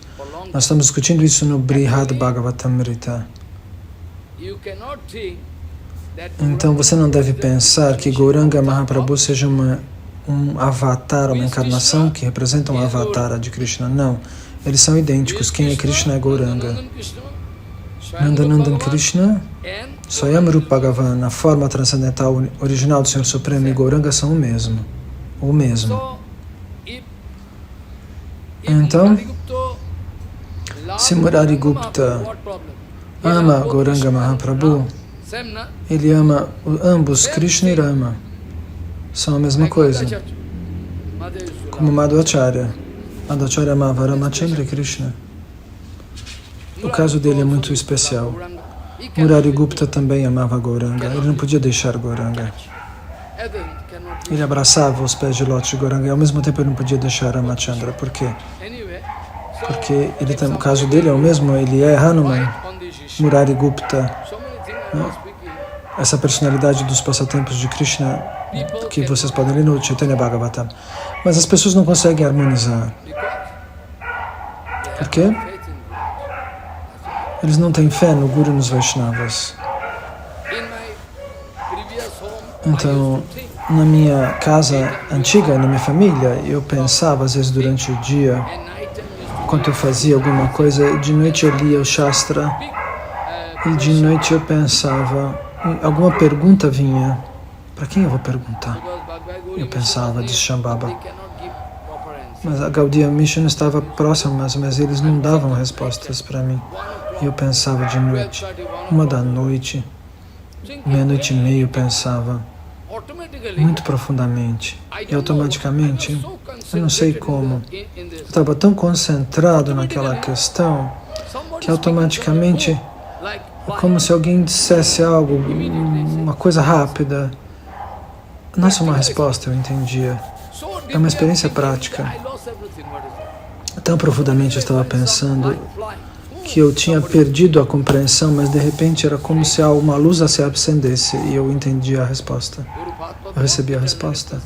Speaker 2: Nós estamos discutindo isso no Brihad Bhagavatamrita. Então você não deve pensar que Gauranga Mahaprabhu seja um avatar, uma encarnação que representa um avatar de Krishna. Não, eles são idênticos. Quem é Krishna é Gauranga. Nandanandan Krishna, Swayam Rupa Bhagavan, a forma transcendental original do Senhor Supremo e Gauranga são o mesmo. O mesmo. Então, se Murari Gupta ama Gauranga Mahaprabhu, ele ama ambos, Krishna e Rama. São a mesma coisa. Como Madhvacharya. Madhvacharya amava Ramachandra e Krishna. O caso dele é muito especial. Murari Gupta também amava Gauranga. Ele não podia deixar Gauranga. Ele abraçava os pés de lótus de Gauranga e ao mesmo tempo ele não podia deixar Ramachandra. Por quê? Porque o caso dele é o mesmo, ele é Hanuman. Murari Gupta, né? Essa personalidade dos passatempos de Krishna que vocês podem ler no Chaitanya Bhagavatam. Mas as pessoas não conseguem harmonizar. Por quê? Eles não têm fé no Guru e nos Vaishnavas. Então, na minha casa antiga, na minha família, eu pensava, às vezes durante o dia, enquanto eu fazia alguma coisa, de noite eu lia o Shastra, e de noite eu pensava, alguma pergunta vinha, para quem eu vou perguntar? Eu pensava, disse Shambhava. Mas a Gaudiya Mission estava próxima, mas eles não davam respostas para mim. E eu pensava de noite, 1h, meia-noite e meia, eu pensava muito profundamente. E automaticamente, eu não sei como, eu estava tão concentrado naquela questão que automaticamente, como se alguém dissesse algo, uma coisa rápida. Nossa, uma resposta, eu entendia. É uma experiência prática. Tão profundamente eu estava pensando que eu tinha perdido a compreensão, mas de repente era como se uma luz se acendesse e eu entendia a resposta. Eu recebi a resposta.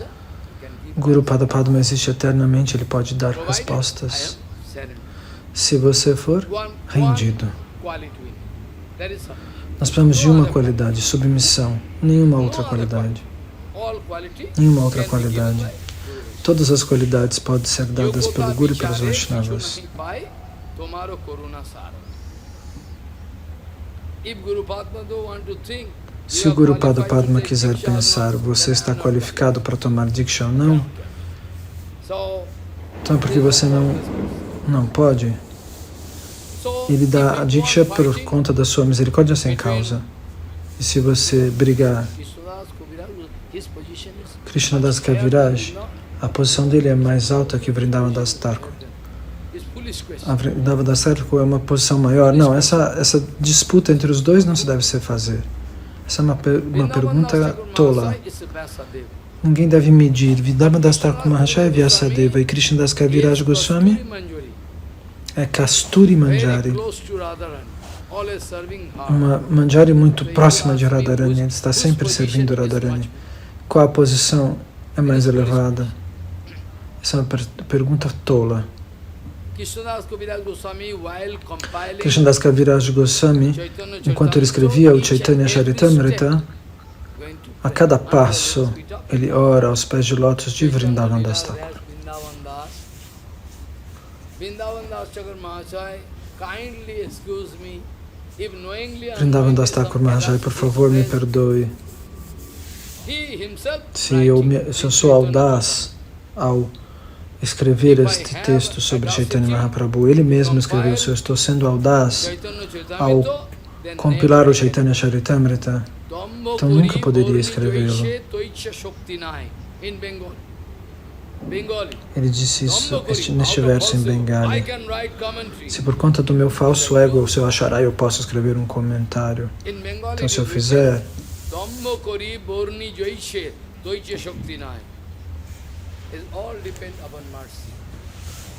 Speaker 2: Guru Pada Padma existe eternamente, ele pode dar respostas se você for rendido. Nós precisamos de uma qualidade, submissão, nenhuma outra qualidade. Nenhuma outra qualidade. Todas as qualidades podem ser dadas pelo Guru e pelos Vaishnavas. Se o Guru Pada Padma quiser pensar, você está qualificado para tomar Diksha ou não, então porque você não pode? Ele dá a Diksha por conta da sua misericórdia sem causa. E se você brigar, Krishnadas Kaviraj, a posição dele é mais alta que Vrindavan Das Thakur. A Vrindavan Das Thakur é uma posição maior. Não, essa disputa entre os dois não se deve se fazer. Essa é uma pergunta tola. Ninguém deve medir. Vrindavan Das Thakur Mahashaya é Vyasadeva e Krishnadas Kaviraj Goswami é Kasturi Manjari. Uma Manjari muito próxima de Radharani. Ele está sempre servindo Radharani. Qual a posição é mais elevada? Essa é uma pergunta tola. Krishnadas Kaviraj Goswami, enquanto ele escrevia o Chaitanya Charitamrita, a cada passo ele ora aos pés de lótus de Vrindavan Das Thakur. Vrindavan Das Thakur Mahashaya, por favor, me perdoe. Se eu sou audaz ao escrever este texto sobre Chaitanya Mahaprabhu. Ele mesmo escreveu: se eu estou sendo audaz ao compilar o Chaitanya Charitamrita, então nunca poderia escrevê-lo. Ele disse isso neste verso em Bengali. Se por conta do meu falso ego, o seu achará, eu posso escrever um comentário. Então, se eu fizer,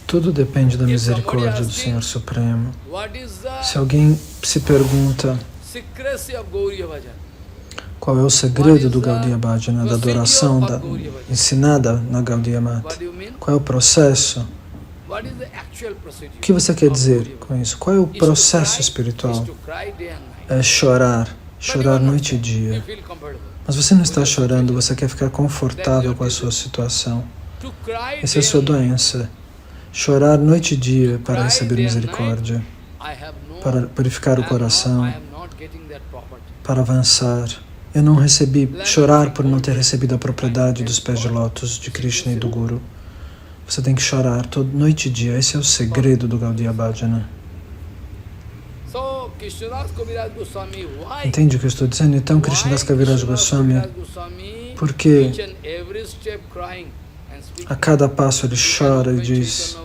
Speaker 2: tudo depende da misericórdia do Senhor Supremo. Se alguém se pergunta qual é o segredo do Gaudiya Bhajana, da adoração ensinada na Gaudiya Mata, qual é o processo? O que você quer dizer com isso? Qual é o processo espiritual? É chorar noite e dia. Mas você não está chorando, você quer ficar confortável com a sua situação. Essa é a sua doença. Chorar noite e dia para receber misericórdia, para purificar o coração, para avançar. Eu não recebi chorar por não ter recebido a propriedade dos pés de lótus de Krishna e do Guru. Você tem que chorar toda noite e dia. Esse é o segredo do Gaudiya Bhajana. Entende o que eu estou dizendo? Então, Krishnadas Kaviraj Goswami, porque a cada passo ele chora e diz: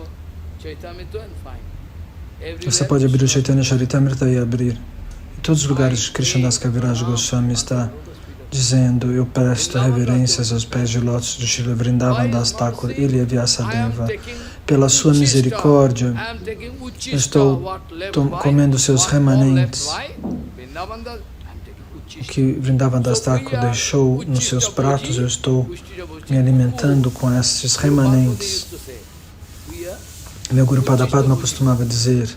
Speaker 2: você pode abrir o Chaitanya Charitamrita e abrir. Em todos os lugares Krishnadas Kaviraj Goswami está dizendo: eu presto reverências aos pés de lótus de Srila Vrindavan Das Thakur, ele é Vyasadeva. Pela sua misericórdia, eu estou comendo seus remanentes. O que Vrindavan Das Thakur deixou nos seus pratos, eu estou me alimentando com esses remanentes. Meu Guru Padapadma costumava dizer: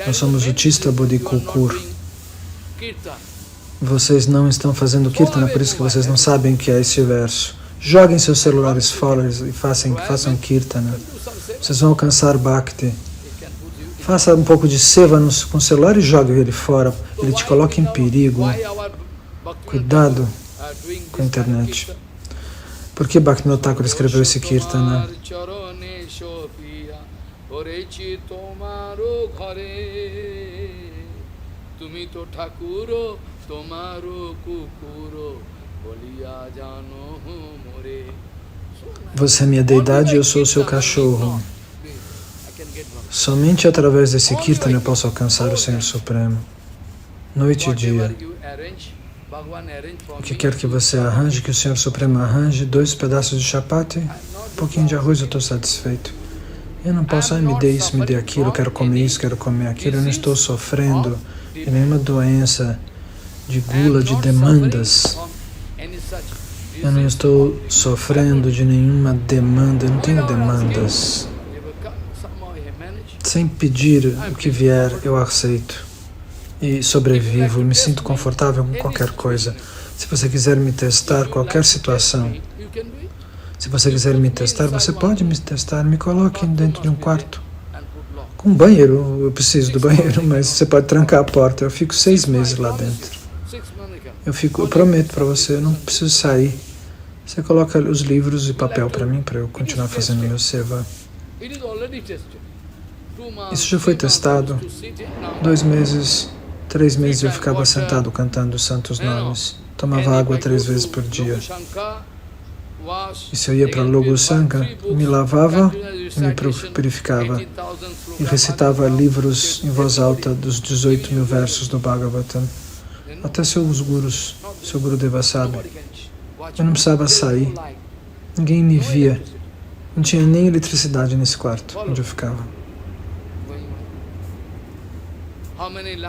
Speaker 2: nós somos o Tista Bodhikukur. Vocês não estão fazendo kirtana, por isso que vocês não sabem o que é esse verso. Joguem seus celulares fora e façam kirtana. Vocês vão alcançar Bhakti. Faça um pouco de seva com o celular e jogue ele fora. Ele te coloca em perigo. Cuidado com a internet. Por que Bhaktivinoda Thakur escreveu esse kirtana? Você é minha deidade e eu sou o seu cachorro. Somente através desse kirtana eu posso alcançar o Senhor Supremo. Noite e dia. O que quer que você arranje, que o Senhor Supremo arranje, 2 pedaços de chapati, um pouquinho de arroz, eu estou satisfeito. Eu não posso, me dê isso, me dê aquilo, quero comer isso, quero comer aquilo. Eu não estou sofrendo de nenhuma doença de gula, de demandas. Eu não estou sofrendo de nenhuma demanda, eu não tenho demandas. Sem pedir o que vier, eu aceito. E sobrevivo, me sinto confortável com qualquer coisa. Se você quiser me testar, qualquer situação, se você quiser me testar, você pode me testar, me coloque dentro de um quarto. Com banheiro, eu preciso do banheiro, mas você pode trancar a porta. Eu fico 6 meses lá dentro. Eu prometo para você, eu não preciso sair. Você coloca os livros e papel para mim, para eu continuar fazendo meu seva. Isso já foi testado. 2 meses, 3 meses eu ficava sentado cantando os santos nomes. Tomava água 3 vezes por dia. E se eu ia para Logo Sangha, me lavava e me purificava. E recitava livros em voz alta dos 18.000 versos do Bhagavatam. Até seus gurus, seu Gurudeva sabe. Eu não precisava sair. Ninguém me via. Não tinha nem eletricidade nesse quarto onde eu ficava.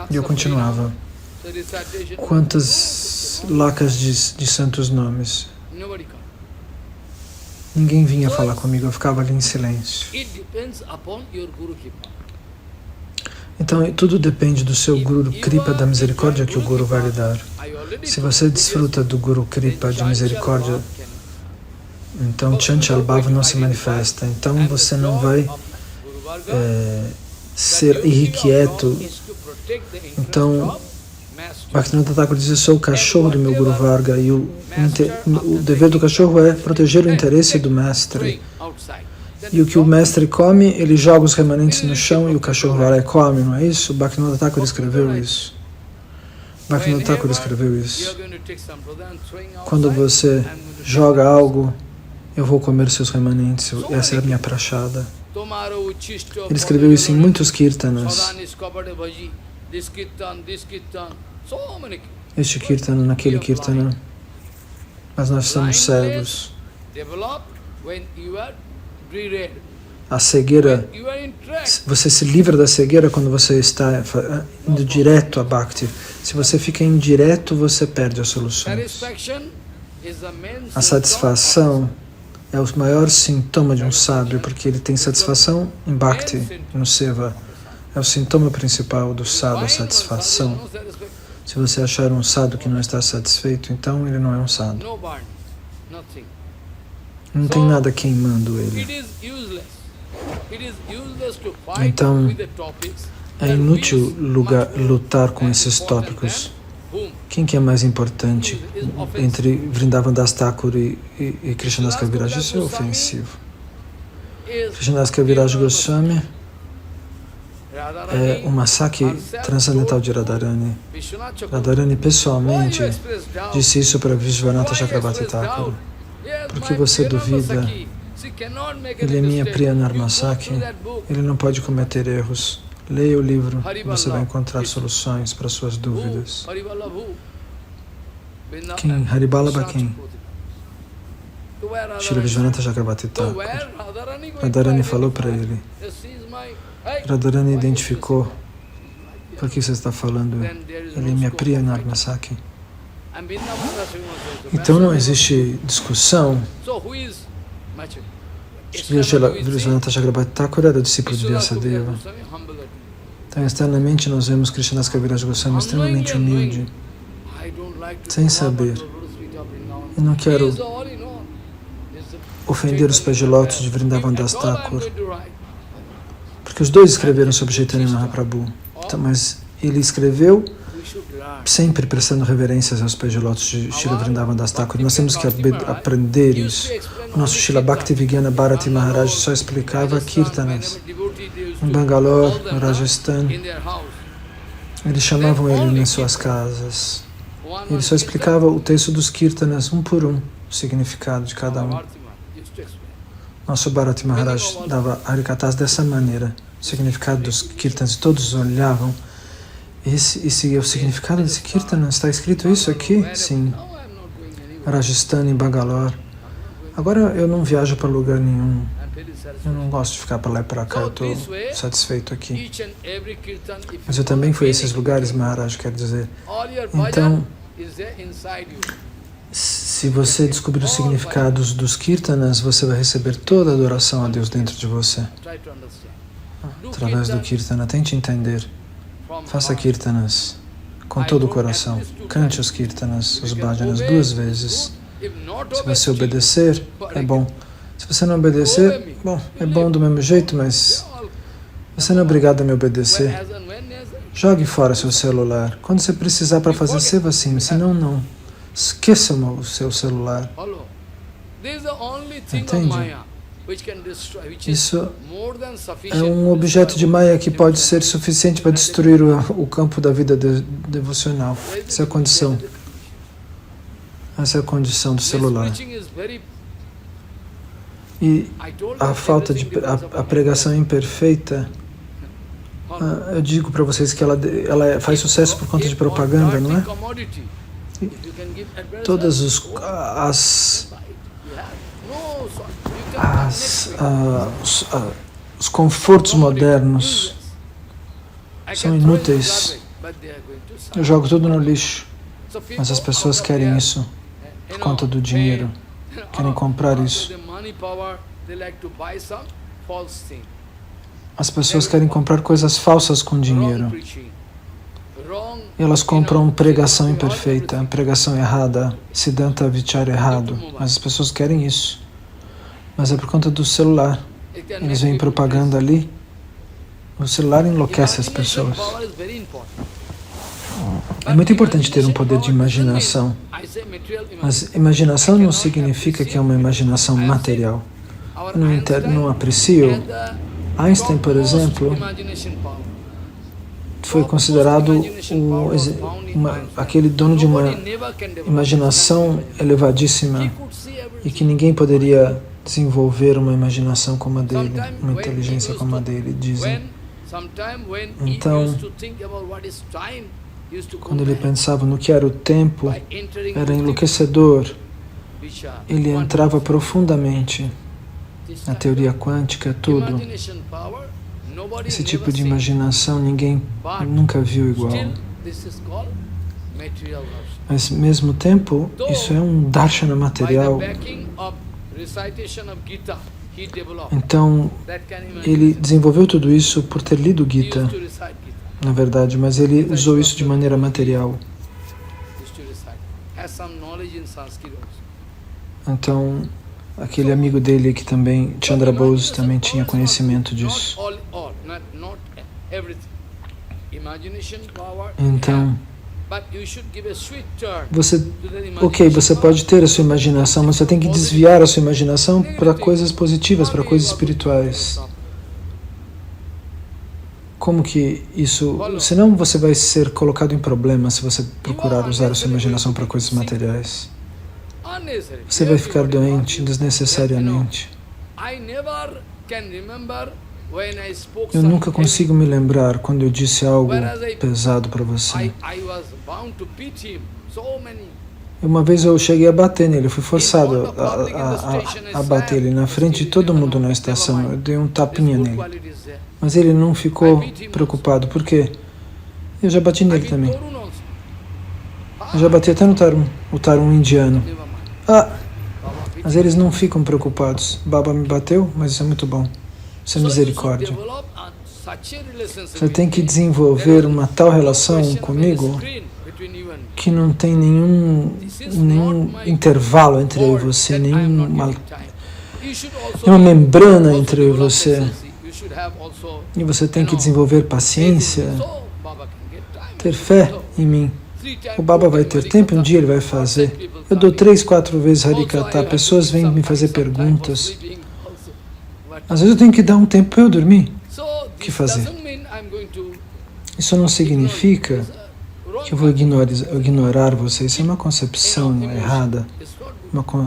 Speaker 2: E eu continuava. Quantas lacas de santos nomes. Ninguém vinha falar comigo, eu ficava ali em silêncio. Então, tudo depende do seu Guru Kripa, da misericórdia que o Guru vai lhe dar. Se você desfruta do Guru Kripa, de misericórdia, então Chanchal Bhava não se manifesta. Então, você não vai ser irrequieto. Então, Bhaktivinoda Thakur diz: eu sou o cachorro do meu Guru Varga e o dever do cachorro é proteger o interesse do mestre. E o que o mestre come, ele joga os remanentes no chão e o cachorro vai lá e come, não é isso? Bhaktivinoda Thakur escreveu isso. Bhaktivinoda Thakur escreveu isso. Quando você joga algo, eu vou comer seus remanentes. Essa é a minha prachada. Ele escreveu isso em muitos kirtanas. Este kirtana, naquele kirtana. Mas nós estamos cegos. A cegueira, você se livra da cegueira quando você está indo direto a Bhakti. Se você fica indireto, você perde as soluções. A satisfação é o maior sintoma de um sábio, porque ele tem satisfação em Bhakti, no Seva. É o sintoma principal do sadhu, a satisfação. Se você achar um sadhu que não está satisfeito, então ele não é um sadhu. Não tem nada queimando ele. Então, é inútil lutar com esses tópicos. Quem que é mais importante entre Vrindavan Das Thakur e Krishnadas Kaviraj? Isso é ofensivo. Krishnadas Kaviraj Goswami é uma Saki transcendental de Radharani. Radharani pessoalmente disse isso para Vishwanatha Chakravarti Thakur. Por que você duvida? Ele é minha Priya Narmasaki. Ele não pode cometer erros. Leia o livro e você vai encontrar soluções para suas dúvidas. Quem? Haribala quem? Srila Vishwanatha Chakravarti Thakur. Radharani falou para ele. Radharani identificou. Por que você está falando? Ele é minha Priya Narmasaki. Então não existe discussão. Vishwanatha Chakravarti Thakur era discípulo de Vyasadeva. Então, externamente, nós vemos Krishnadas Kaviraj Goswami extremamente humilde, sem saber. Eu não quero ofender os pés de lótus de Vrindavan Das Thakur, porque os dois escreveram sobre Chaitanya Mahaprabhu. Então, mas ele escreveu sempre prestando reverências aos pés de lótus de Srila Vrindavan Das Thakur. Nós temos que aprender isso. O nosso Srila Bhaktivedanta Bharati Maharaj só explicava kirtanas. Em Bangalore, no Rajasthan, eles chamavam ele nas suas casas. Ele só explicava o texto dos kirtanas, um por um, o significado de cada um. Nosso Bharati Maharaj dava harikatas dessa maneira, o significado dos kirtanas, e todos olhavam. Esse é o significado desse kirtana? Está escrito isso aqui? Sim. Rajasthan, em Bangalore. Agora eu não viajo para lugar nenhum. Eu não gosto de ficar para lá e para cá, eu estou satisfeito aqui. Mas eu também fui a esses lugares, Maharaj, quer dizer. Então, se você descobrir os significados dos kirtanas, você vai receber toda a adoração a Deus dentro de você. Através do kirtana, tente entender. Faça kirtanas com todo o coração. Cante os kirtanas, os bhajanas 2 vezes. Se você obedecer, é bom. Se você não obedecer, bom, é bom do mesmo jeito, mas você não é obrigado a me obedecer. Jogue fora seu celular. Quando você precisar para fazer seva, sim, senão não. Esqueça o seu celular. Entende? Isso é um objeto de Maya que pode ser suficiente para destruir o campo da vida devocional. Essa é a condição. Essa é a condição do celular. E a falta de a pregação imperfeita, eu digo para vocês que ela faz sucesso por conta de propaganda, não é? E todas os confortos modernos são inúteis. Eu jogo tudo no lixo, mas as pessoas querem isso por conta do dinheiro, querem comprar isso. As pessoas querem comprar coisas falsas com dinheiro. E elas compram pregação imperfeita, pregação errada, Siddhanta Vichara errado. Mas as pessoas querem isso. Mas é por conta do celular. Eles veem propaganda ali. O celular enlouquece as pessoas. É muito importante ter um poder de imaginação. Mas imaginação não significa que é uma imaginação material. não aprecio. Einstein, por exemplo, foi considerado aquele dono de uma imaginação elevadíssima e que ninguém poderia desenvolver uma imaginação como a dele, uma inteligência como a dele, dizem. Então, quando ele pensava no que era o tempo, era enlouquecedor. Ele entrava profundamente na teoria quântica, tudo. Esse tipo de imaginação ninguém nunca viu igual. Mas, ao mesmo tempo, isso é um darshana material. Então, ele desenvolveu tudo isso por ter lido Gita, na verdade, mas ele usou isso de maneira material. Então, aquele amigo dele que também, Chandra Bose, também tinha conhecimento disso. Então, você pode ter a sua imaginação, mas você tem que desviar a sua imaginação para coisas positivas, para coisas espirituais. Como que isso... Senão você vai ser colocado em problemas se você procurar usar a sua imaginação para coisas materiais. Você vai ficar doente desnecessariamente. Eu nunca consigo me lembrar quando eu disse algo pesado para você. Uma vez eu cheguei a bater nele, eu fui forçado a bater ele na frente de todo mundo na estação. Eu dei um tapinha nele. Mas ele não ficou preocupado, por quê? Eu já bati nele também. Eu já bati até no Tarun indiano. Mas eles não ficam preocupados. Baba me bateu, mas isso é muito bom. Isso é misericórdia. Você tem que desenvolver uma tal relação comigo que não tem nenhum intervalo entre eu e você, nenhuma membrana entre eu e você. E você tem que desenvolver paciência, ter fé em mim. O Baba vai ter tempo, um dia ele vai fazer. Eu dou 3, 4 vezes Harikata, pessoas vêm me fazer perguntas. Às vezes eu tenho que dar um tempo para eu dormir. O que fazer? Isso não significa que eu vou ignorar você. Isso é uma concepção errada,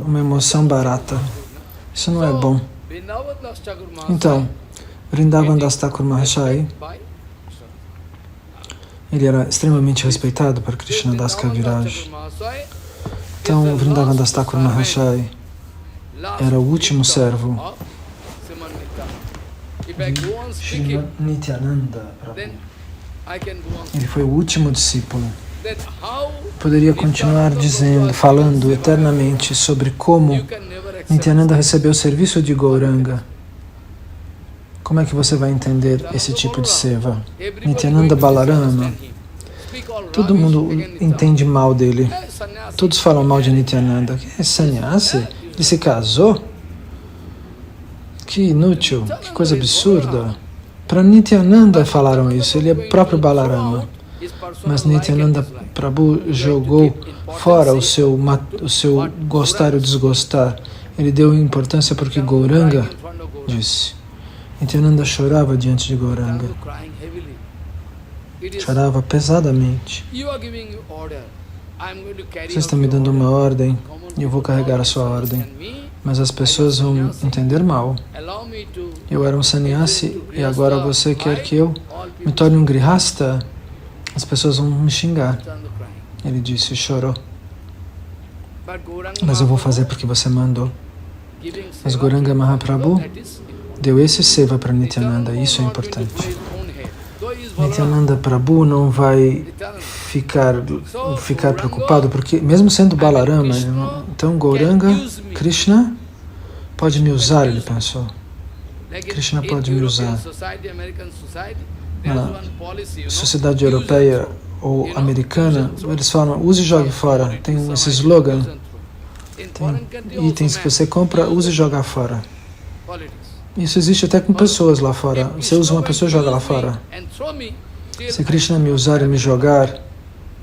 Speaker 2: uma emoção barata. Isso não é bom. Então, Vrindavan Das Thakur Mahashai, ele era extremamente respeitado por Krishna Das Kaviraj. Então, Vrindavan Das Thakur Mahashai era o último servo de Nityananda Prabhu. Ele foi o último discípulo. Poderia continuar falando eternamente sobre como Nityananda recebeu o serviço de Gauranga. Como é que você vai entender esse tipo de seva? Nityananda Balarama, todo mundo entende mal dele. Todos falam mal de Nityananda. É sannyasi? Ele se casou? Que inútil, que coisa absurda. Para Nityananda falaram isso, ele é o próprio Balarama. Mas Nityananda Prabhu jogou fora o seu gostar ou desgostar. Ele deu importância porque Gauranga disse. Nityananda chorava diante de Gauranga. Chorava pesadamente. Você está me dando uma ordem e eu vou carregar a sua ordem. Mas as pessoas vão entender mal. Eu era um sannyasi e agora você quer que eu me torne um grihasta? As pessoas vão me xingar. Ele disse e chorou. Mas eu vou fazer porque você mandou. Mas Gauranga Mahaprabhu deu esse seva para Nityananda, isso é importante. Nityananda Prabhu não vai ficar preocupado, porque mesmo sendo Balarama, então Gauranga, Krishna pode me usar, ele pensou. Krishna pode me usar. Na sociedade europeia ou americana, eles falam, use e jogue fora. Tem esse slogan, tem itens que você compra, use e joga fora. Isso existe até com pessoas lá fora. Você usa uma pessoa e joga lá fora. Se Krishna me usar e me jogar,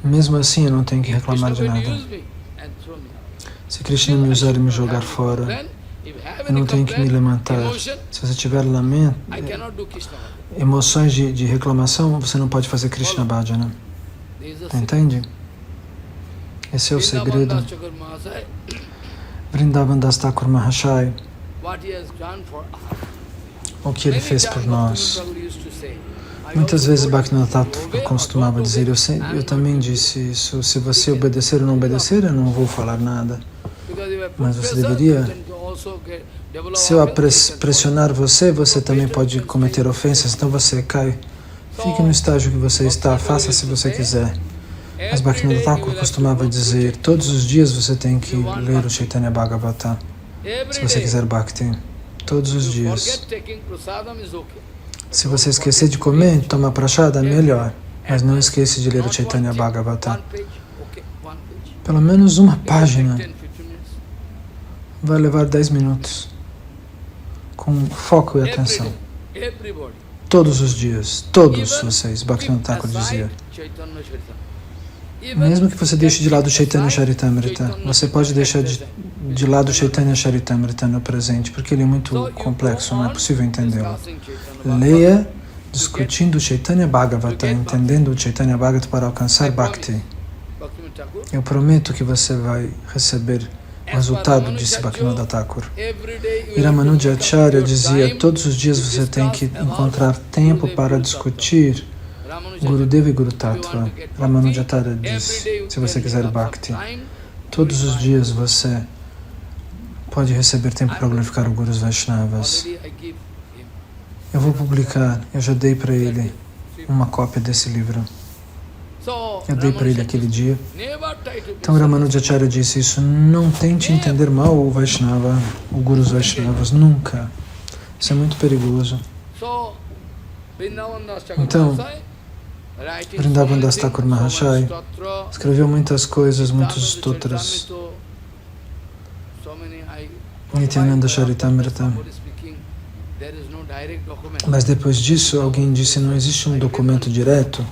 Speaker 2: mesmo assim eu não tenho que reclamar de nada. Se Krishna me usar e me jogar fora, Eu não tenho que me lamentar. Se você tiver lamento, emoções de reclamação, você não pode fazer Krishna Bhajana. Entende? Esse é o segredo. Vrindavan Das Thakur Mahashaya, o que ele fez por nós. Muitas vezes Bhaktivinoda Thakur costumava dizer, eu também disse isso, se você obedecer ou não obedecer, eu não vou falar nada. Mas você deveria, se eu pressionar você, você também pode cometer ofensas, então você cai. Fique no estágio que você está, faça se você quiser. Mas Bhaktivinoda Thakur costumava dizer, todos os dias você tem que ler o Chaitanya Bhagavata, se você quiser Bhakti. Todos os dias. Se você esquecer de comer, tomar prashada, melhor. Mas não esqueça de ler o Chaitanya Bhagavata. Pelo menos uma página. Vai levar 10 minutos. Com foco e atenção. Todos os dias. Todos vocês. Bhaktivinoda Thakur dizia. Mesmo que você deixe de lado o Chaitanya Charitamrita, você pode deixar de lado o Chaitanya Charitamrita no presente, porque ele é muito complexo, não é possível entendê-lo. Leia discutindo o Chaitanya Bhagavata, entendendo o Chaitanya Bhagavata para alcançar Bhakti. Eu prometo que você vai receber o resultado, disse Bhaktivinoda Thakur. E Ramanuja Acharya dizia, todos os dias você tem que encontrar tempo para discutir Gurudeva e Guru Tattva. Ramanuja Acharya diz, se você quiser Bhakti, todos os dias você pode receber tempo para glorificar o Gurus Vaishnavas. Eu vou publicar, eu já dei para ele uma cópia desse livro. Eu dei para ele aquele dia. Então Ramanuja Acharya disse isso, não tente entender mal o Vaishnava, o Gurus Vaishnavas, nunca. Isso é muito perigoso. Então, Vrindavan Das Thakur Mahashaya escreveu muitas coisas, muitos stotras. Nityananda Charitamrita. Mas depois disso, alguém disse, não existe um documento direto.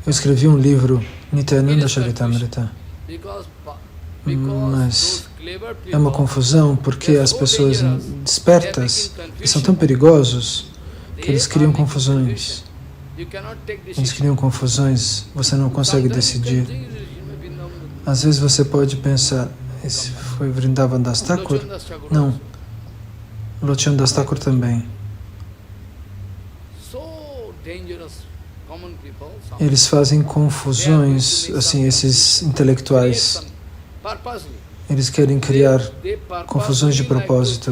Speaker 2: Eu escrevi um livro, Nityananda Charitamrita. Mas é uma confusão, porque as pessoas despertas são tão perigosos que eles criam confusões. Eles criam confusões, você não consegue decidir. Às vezes você pode pensar, esse foi Vrindavan Das Thakur? Não. Lochan Das Thakur também. Eles fazem confusões, assim, esses intelectuais. Eles querem criar confusões de propósito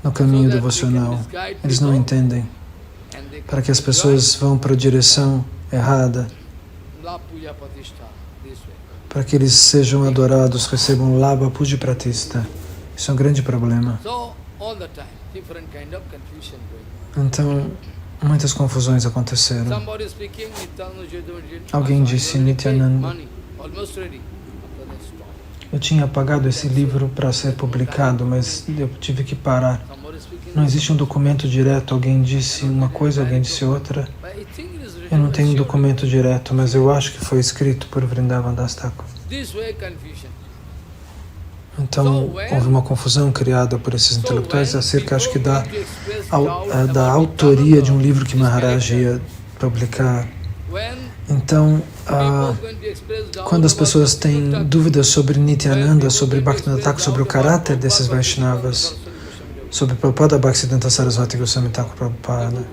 Speaker 2: no caminho devocional. Eles não entendem. Para que as pessoas vão para a direção errada. Para que eles sejam adorados, recebam Labha Puja Pratista. Isso é um grande problema. Então, muitas confusões aconteceram. Alguém disse, Nityananda, eu tinha apagado esse livro para ser publicado, mas eu tive que parar. Não existe um documento direto, alguém disse uma coisa, alguém disse outra. Eu não tenho um documento direto, mas eu acho que foi escrito por Vrindavan Das Thakur. Então, houve uma confusão criada por esses intelectuais acerca, acho que, da autoria de um livro que Maharaj ia publicar. Então, quando as pessoas têm dúvidas sobre Nityananda, sobre Bhaktivinoda Thakur, sobre o caráter desses Vaishnavas, sobre Prabhupada Bhaktisiddhanta Sarasvati Goswami Thakur Prabhupada,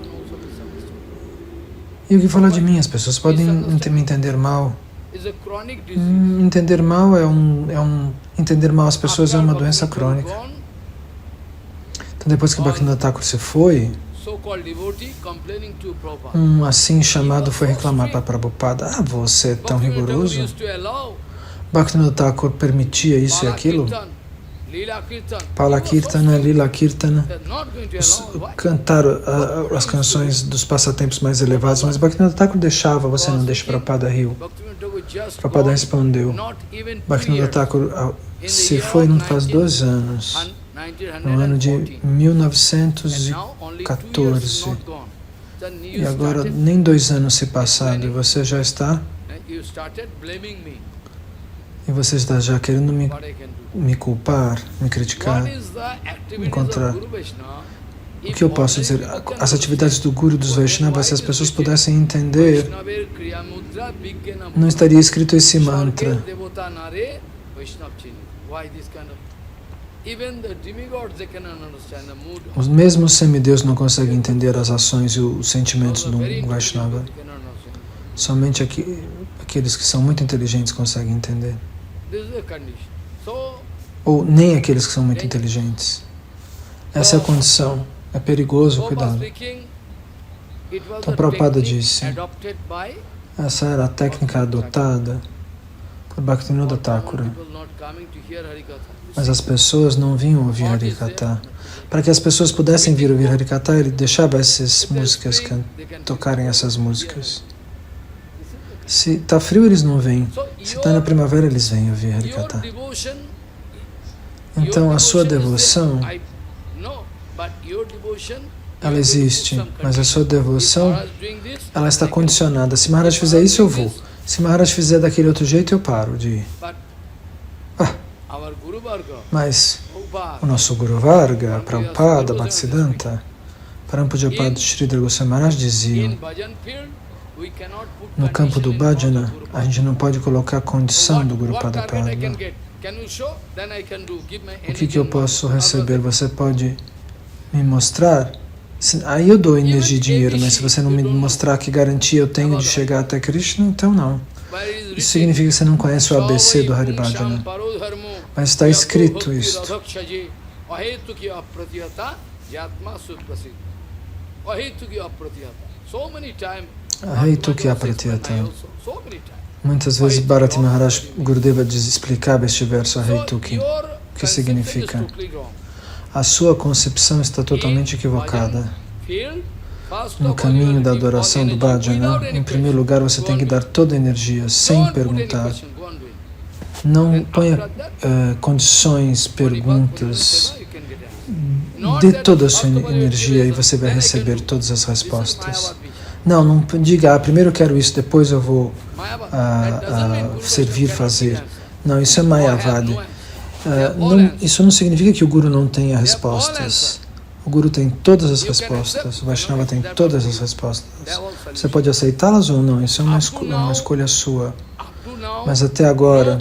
Speaker 2: e o que falar de mim? As pessoas podem me entender mal. Entender mal entender mal as pessoas é uma doença crônica. Então, depois que Bhaktivinoda Thakur se foi, um assim chamado foi reclamar para Prabhupada. Você é tão rigoroso? Bhaktivinoda Thakur permitia isso e aquilo? Palakirtana, Lila Kirtana, cantar as canções dos passatempos mais elevados, mas Bhaktivinoda Thakur deixava, você não deixa. Prabhupada riu. Prabhupada respondeu, Bhaktivinoda Thakur se foi não faz 2 anos, no ano de 1914, e agora nem 2 anos se passaram e você já está E você está já querendo me culpar, me criticar, encontrar. O que eu posso dizer? As atividades do Guru dos Vaishnavas, se as pessoas pudessem entender, não estaria escrito esse mantra. Os mesmos semideus não conseguem entender as ações e os sentimentos de um Vaishnava. Somente aqueles que são muito inteligentes conseguem entender. Ou nem aqueles que são muito inteligentes. Essa é a condição. É perigoso, cuidado. Então, Prabhupada disse, essa era a técnica adotada por Bhaktivinoda Thakura. Mas as pessoas não vinham ouvir Harikatha. Para que as pessoas pudessem vir ouvir Harikatha, ele deixava essas músicas tocarem essas músicas. Se está frio, eles não vêm. Se está na primavera, eles vêm ouvir Harikatha. Então, a sua devoção, ela existe, mas a sua devoção, ela está condicionada. Se Maharaj fizer isso, eu vou. Se Maharaj fizer daquele outro jeito, eu paro de ir. Mas o nosso Guru Varga, Prabhupada, Bhaktisiddhanta, Parampujapad Sridhar Goswami Maharaj diziam, no campo do bhajana, a gente não pode colocar a condição do Guru Padapada. O que eu posso receber? Você pode me mostrar? Aí eu dou energia e dinheiro, mas se você não me mostrar que garantia eu tenho de chegar até Krishna, então não. Isso significa que você não conhece o ABC do Haribhajana. Mas está escrito isto. Aheituki apratiyata. Muitas vezes Bharati Maharaj Gurudeva explicava este verso Aheituki. O que significa? A sua concepção está totalmente equivocada. No caminho da adoração do bhajana, em primeiro lugar você tem que dar toda a energia, sem perguntar. Não ponha condições, perguntas. Dê toda a sua energia e você vai receber todas as respostas. Não diga, primeiro eu quero isso, depois eu vou servir, fazer. Não, isso é Mayavadi. Isso não significa que o Guru não tenha respostas. O Guru tem todas as respostas, o Vaishnava tem todas as respostas. Você pode aceitá-las ou não, isso é uma escolha sua. Mas até agora,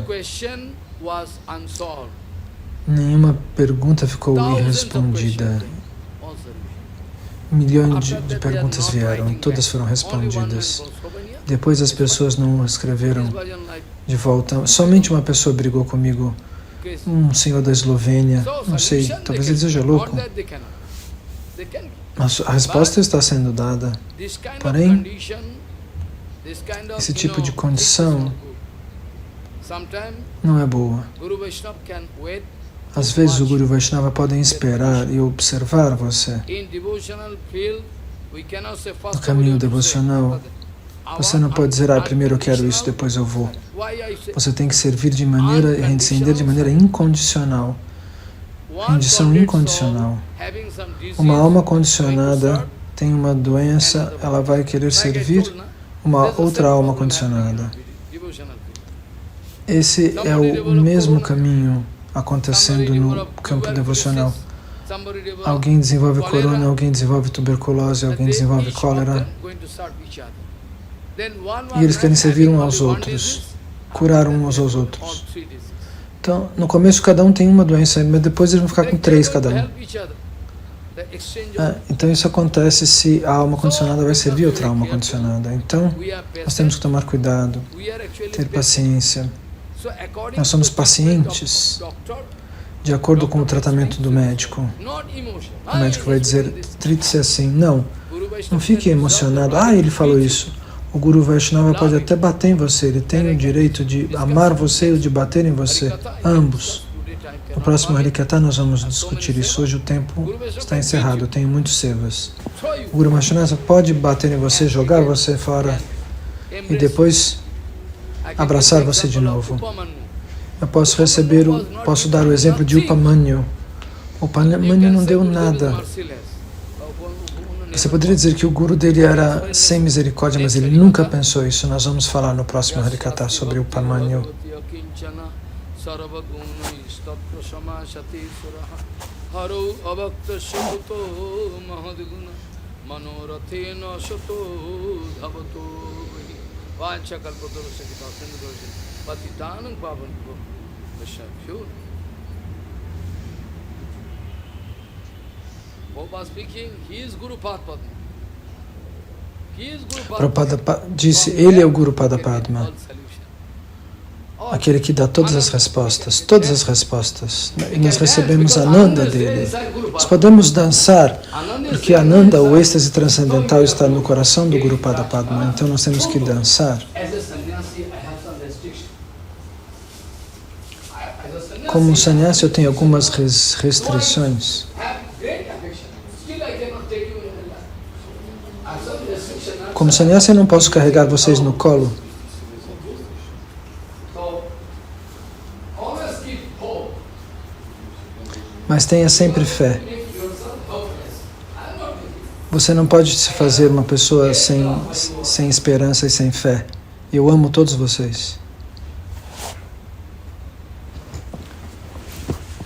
Speaker 2: nenhuma pergunta ficou irrespondida. Milhões de perguntas vieram, todas foram respondidas. Depois as pessoas não escreveram de volta. Somente uma pessoa brigou comigo, um senhor da Eslovênia, não sei, talvez ele seja louco. A resposta está sendo dada. Porém, esse tipo de condição não é boa. Às vezes o Guru Vaishnava podem esperar e observar você. No caminho devocional, você não pode dizer, primeiro eu quero isso, depois eu vou. Você tem que servir de maneira, render de maneira incondicional. Rendição incondicional. Uma alma condicionada tem uma doença, ela vai querer servir uma outra alma condicionada. Esse é o mesmo caminho acontecendo no campo devocional. Alguém desenvolve corona, alguém desenvolve tuberculose, alguém desenvolve cólera. E eles querem servir uns aos outros, curar uns aos outros. Então, no começo cada um tem uma doença, mas depois eles vão ficar com 3 cada um. Então isso acontece se a alma condicionada vai servir outra alma condicionada. Então, nós temos que tomar cuidado, ter paciência. Nós somos pacientes de acordo com o tratamento do médico. O médico vai dizer, trite-se assim. Não fique emocionado. Ele falou isso. O Guru Vaishnava pode até bater em você. Ele tem o direito de amar você ou de bater em você. Ambos. No próximo Harikatha nós vamos discutir isso. Hoje o tempo está encerrado. Eu tenho muitos sevas. O Guru Vaishnava pode bater em você, jogar você fora e depois abraçar você de novo. Eu posso dar o exemplo de Upamanyu. Upamanyu não deu nada. Você poderia dizer que o guru dele era sem misericórdia, mas ele nunca pensou isso. Nós vamos falar no próximo Harikatha sobre o Upamanyu. Prabhupada disse, ele é o Guru Pada Padma, aquele que dá todas as respostas, e nós recebemos a Ananda dele. Nós podemos dançar, porque Ananda, o êxtase transcendental, está no coração do Guru Pada Padma, então nós temos que dançar. Como um sannyasi, eu tenho algumas restrições. Como sannyasi, eu não posso carregar vocês no colo. Mas tenha sempre fé. Você não pode se fazer uma pessoa sem esperança e sem fé. Eu amo todos vocês.